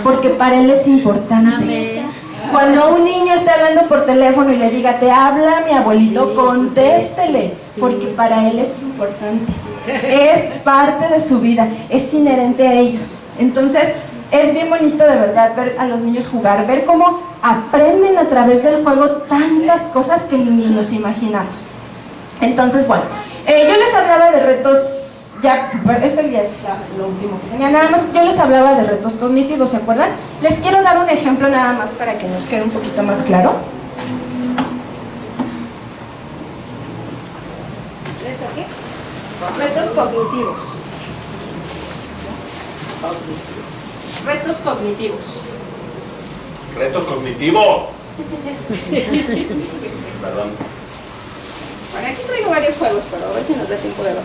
porque para él es importante. Cuando un niño esté hablando por teléfono y le diga, te habla mi abuelito, contéstele, porque para él es importante. Es parte de su vida, es inherente a ellos. Entonces, es bien bonito de verdad ver a los niños jugar, ver cómo aprenden a través del juego tantas cosas que ni nos imaginamos. Entonces, bueno, yo les hablaba de retos, ya, este día es lo último que tenía, nada más, yo les hablaba de retos cognitivos, ¿se acuerdan? Les quiero dar un ejemplo nada más para que nos quede un poquito más claro. Retos cognitivos. Retos cognitivos. Retos cognitivos. Perdón. Bueno, aquí traigo varios juegos, pero a ver si nos da tiempo de ver.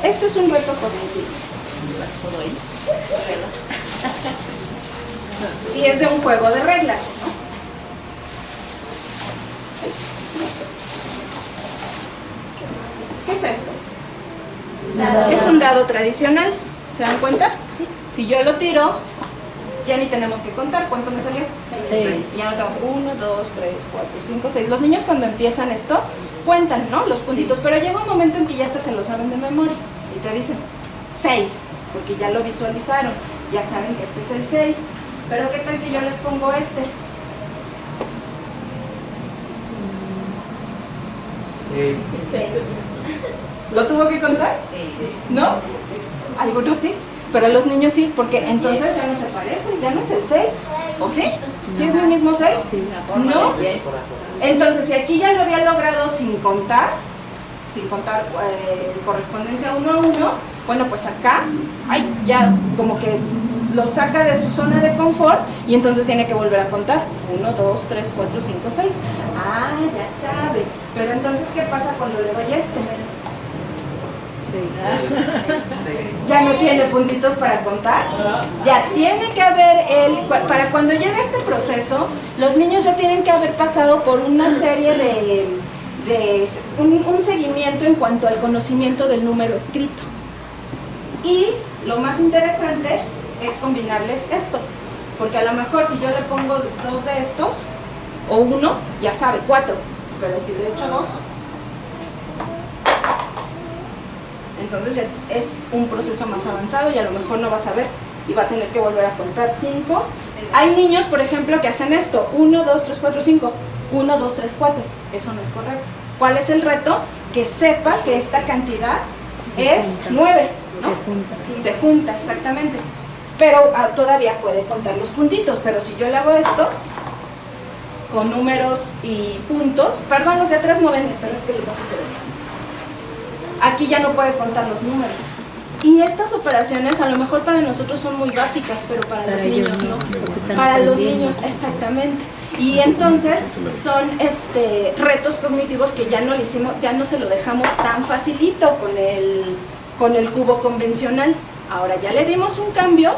Este es un reto cognitivo. Y es de un juego de reglas, ¿no? ¿Qué es esto? Es un dado tradicional. ¿Se dan cuenta? Sí. Si yo lo tiro, ya ni tenemos que contar. ¿Cuánto me salió? 6. Ya no tenemos 1, 2, 3, 4, 5, 6. Los niños cuando empiezan esto, cuentan, ¿no? Los puntitos. Pero llega un momento en que ya hasta se lo saben de memoria. Y te dicen 6, porque ya lo visualizaron. Ya saben que este es el 6. Pero ¿qué tal que yo les pongo este? 6. ¿Lo tuvo que contar? ¿No? Algunos sí, pero los niños sí, porque entonces ya no se parecen, ya no es el 6. ¿O sí? ¿Sí es el mismo 6? ¿No? Entonces, si aquí ya lo había logrado sin contar correspondencia 1 a 1, bueno, pues acá, ya como que lo saca de su zona de confort y entonces tiene que volver a contar. 1, 2, 3, 4, 5, 6. Ah, ya sabe. Pero entonces, ¿qué pasa cuando le doy este? Ya no tiene puntitos para contar. Ya tiene que haber para cuando llegue este proceso, los niños ya tienen que haber pasado por una serie un seguimiento en cuanto al conocimiento del número escrito. Y lo más interesante es combinarles esto, porque a lo mejor si yo le pongo 2 de estos o 1, ya sabe 4, pero si le echo 2, entonces ya es un proceso más avanzado y a lo mejor no va a saber y va a tener que volver a contar 5. Hay niños, por ejemplo, que hacen esto: 1, 2, 3, 4, 5, 1, 2, 3, 4. Eso no es correcto. ¿Cuál es el reto? Que sepa que esta cantidad es 9, ¿no? Se junta, exactamente. Pero todavía puede contar los puntitos, pero si yo le hago esto con números y puntos, perdón, los de atrás no ven, pero es que le tengo que hacer así. Aquí ya no puede contar los números. Y estas operaciones a lo mejor para nosotros son muy básicas, pero para los niños no. Para los niños, exactamente. Y entonces son retos cognitivos que ya no le hicimos, ya no se lo dejamos tan facilito con el cubo convencional. Ahora ya le dimos un cambio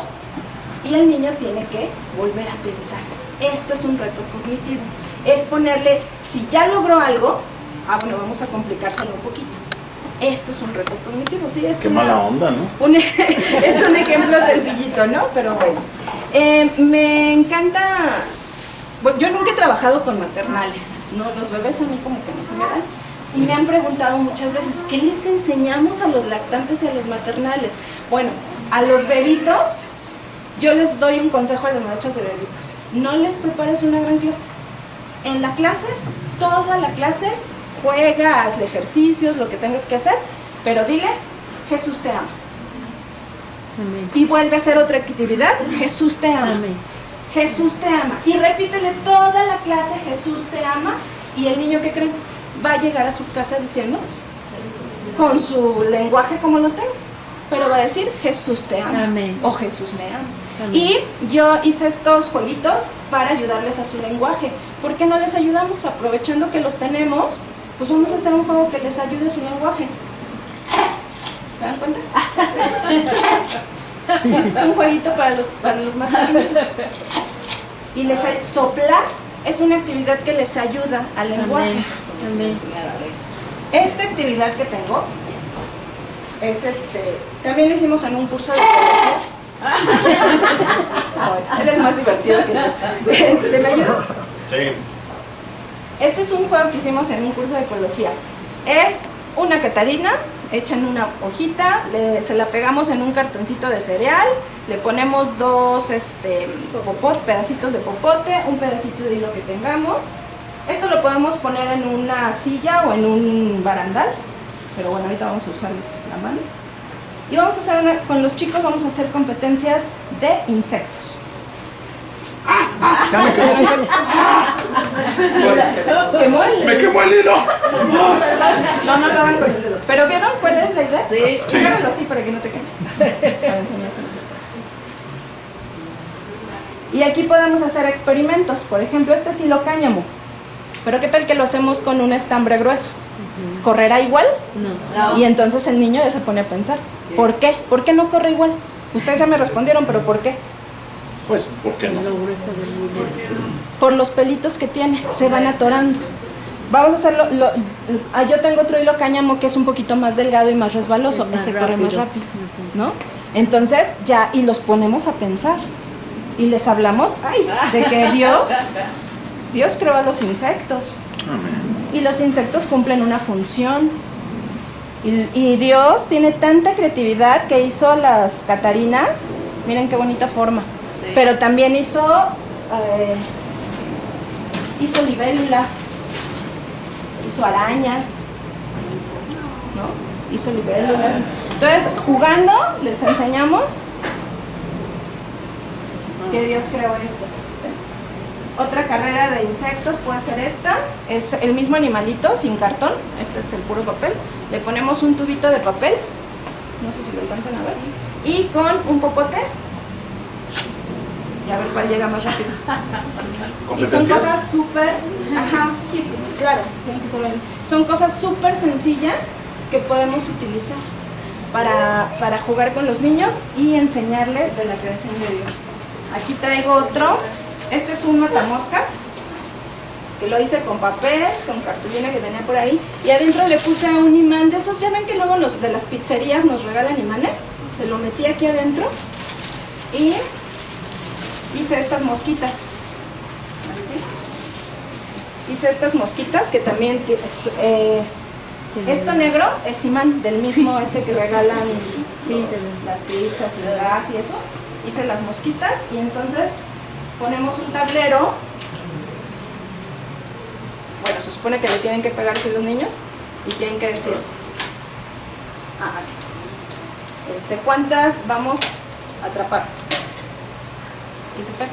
y el niño tiene que volver a pensar. Esto es un reto cognitivo. Es ponerle, si ya logró algo, bueno, vamos a complicárselo un poquito. Esto es un reto cognitivo, sí, es Qué mala onda, ¿no? Es un ejemplo sencillito, ¿no? Pero bueno. Me encanta. Bueno, yo nunca he trabajado con maternales, ¿no? Los bebés a mí como que no se me dan. Y me han preguntado muchas veces, ¿qué les enseñamos a los lactantes y a los maternales? Bueno, a los bebitos, yo les doy un consejo a las maestras de bebitos. No les prepares una gran clase. En la clase, toda la clase, juega, hazle ejercicios, lo que tengas que hacer, pero dile, Jesús te ama. Amén. Y vuelve a hacer otra actividad, Jesús te ama. Amén. Jesús te ama. Y repítele toda la clase, Jesús te ama. Y el niño, ¿qué creen? Va a llegar a su casa diciendo, con su lenguaje como lo tenga, pero va a decir, Jesús te ama. Amén. O Jesús me ama. Amén. Y yo hice estos jueguitos para ayudarles a su lenguaje. ¿Por qué no les ayudamos? Aprovechando que los tenemos, pues vamos a hacer un juego que les ayude a su lenguaje. ¿Se dan cuenta? Ese es un jueguito para los más pequeñitos. Y soplar es una actividad que les ayuda al lenguaje. Amén. Esta actividad que tengo es también lo hicimos en un curso de ecología. Él es más divertido que yo. ¿Me ayudas? Sí. Este es un juego que hicimos en un curso de ecología. Es una Catarina hecha en una hojita, se la pegamos en un cartoncito de cereal, le ponemos dos pedacitos de popote, un pedacito de hilo que tengamos. Esto lo podemos poner en una silla o en un barandal, pero bueno, ahorita vamos a usar la mano. Y vamos a hacer con los chicos vamos a hacer competencias de insectos. ¿Quemó el... ¡Me quemó el hilo! No lo hagan con el dedo. ¿Pero vieron cuál es la idea? Sí. Agárralo así para que no te queme. Para enseñárselo. Y aquí podemos hacer experimentos. Por ejemplo, este es hilo cáñamo. Pero ¿qué tal que lo hacemos con un estambre grueso? ¿Correrá igual? No. Y entonces el niño ya se pone a pensar. ¿Por qué? ¿Por qué no corre igual? Ustedes ya me respondieron, pero ¿por qué? Pues, ¿por qué no? Lo grueso del hilo. Por los pelitos que tiene, se van atorando. Vamos a hacerlo. Yo tengo otro hilo cáñamo que es un poquito más delgado y más resbaloso. Más Ese corre más rápido. rápido, ¿no? Entonces ya, y los ponemos a pensar. Y les hablamos, de que Dios creó a los insectos. Y los insectos cumplen una función. Y Dios tiene tanta creatividad que hizo las catarinas. Miren qué bonita forma. Pero también hizo libélulas, hizo arañas, ¿no? Hizo libélulas. Entonces, jugando, les enseñamos que Dios creó esto. Otra carrera de insectos puede ser esta. Es el mismo animalito, sin cartón. Este es el puro papel. Le ponemos un tubito de papel. No sé si lo alcanzan a ver. Y con un popote. Y a ver cuál llega más rápido. Y son ¿Competencias? cosas súper... Ajá, sí, claro. Tienen que ser bien. Son cosas súper sencillas que podemos utilizar para jugar con los niños y enseñarles de la creación de Dios. Aquí traigo otro. Este es un matamoscas, que lo hice con papel, con cartulina que tenía por ahí, y adentro le puse un imán de esos. Ya ven que luego los de las pizzerías nos regalan imanes. Se lo metí aquí adentro y hice estas mosquitas. Hice estas mosquitas que también... esto negro es imán del mismo ese que regalan las pizzas y el gas y eso. Hice las mosquitas y entonces ponemos un tablero. Bueno, se supone que le tienen que pegar así los niños y tienen que decir ¿cuántas vamos a atrapar? Y se pega,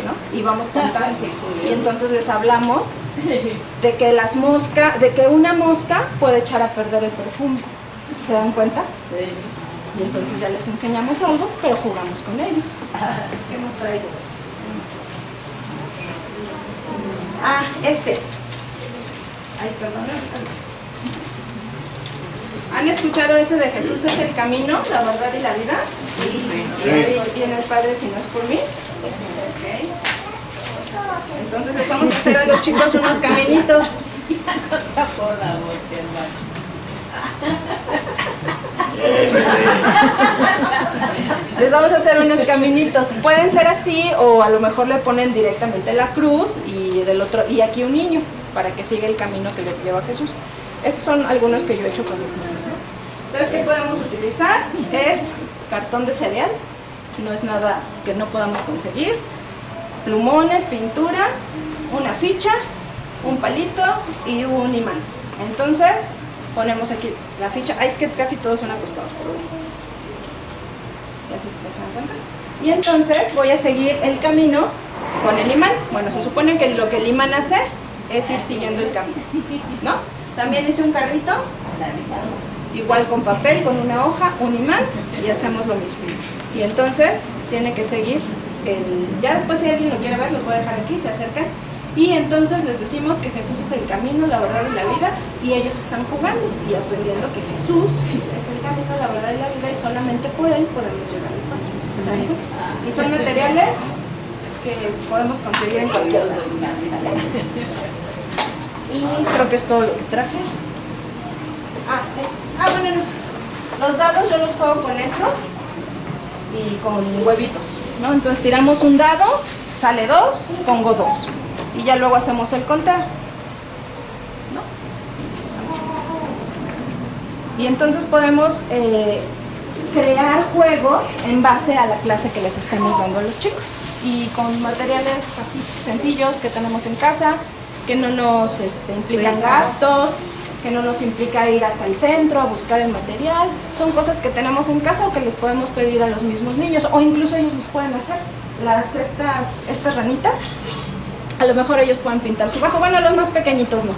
¿no? Y vamos contando. Y entonces les hablamos de que una mosca puede echar a perder el perfume. ¿Se dan cuenta? Sí. Y entonces ya les enseñamos algo, pero jugamos con ellos. ¿Qué hemos traído? Ay, perdón. ¿Han escuchado ese de Jesús es el camino, la verdad y la vida? Sí. Viene el Padre si no es por mí. Okay. Entonces les vamos a hacer a los chicos unos caminitos. Les vamos a hacer unos caminitos. Pueden ser así o a lo mejor le ponen directamente la cruz y del otro y aquí un niño para que siga el camino que le lleva Jesús. Estos son algunos que yo he hecho con mis niños, ¿no? Entonces, ¿qué podemos utilizar? Es cartón de cereal, no es nada que no podamos conseguir, plumones, pintura, una ficha, un palito y un imán. Entonces, ponemos aquí la ficha. Es que casi todos son acostados por uno. ¿Ya se dan cuenta? Y entonces voy a seguir el camino con el imán. Bueno, se supone que lo que el imán hace es ir siguiendo el camino, ¿no? También hice un carrito, igual con papel, con una hoja, un imán, y hacemos lo mismo. Y entonces tiene que seguir ya después si alguien lo quiere ver, los voy a dejar aquí, se acercan. Y entonces les decimos que Jesús es el camino, la verdad y la vida, y ellos están jugando y aprendiendo que Jesús es el camino, la verdad y la vida, y solamente por él podemos llegar al Padre. Y son materiales que podemos conseguir en cualquier lado. Y creo que es todo lo que traje. Bueno, no. Los dados yo los juego con estos y con huevitos, ¿no? Entonces tiramos un dado, sale 2, pongo 2. Y ya luego hacemos el conteo, ¿no? Y entonces podemos crear juegos en base a la clase que les estamos dando a los chicos. Y con materiales así sencillos que tenemos en casa, que no nos implican gastos, que no nos implica ir hasta el centro a buscar el material. Son cosas que tenemos en casa o que les podemos pedir a los mismos niños, o incluso ellos los pueden hacer. Estas ranitas, a lo mejor ellos pueden pintar su vaso. Bueno, los más pequeñitos no,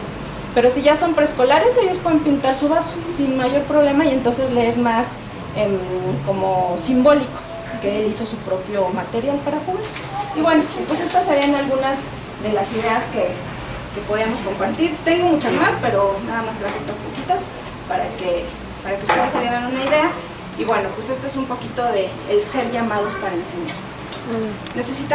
pero si ya son preescolares, ellos pueden pintar su vaso sin mayor problema, y entonces le es más como simbólico que él hizo su propio material para jugar. Y bueno, pues estas serían algunas de las ideas que podíamos compartir. Tengo muchas más, pero nada más traje estas poquitas para que ustedes se dieran una idea. Y bueno, pues este es un poquito de el ser llamados para enseñar. Necesitamos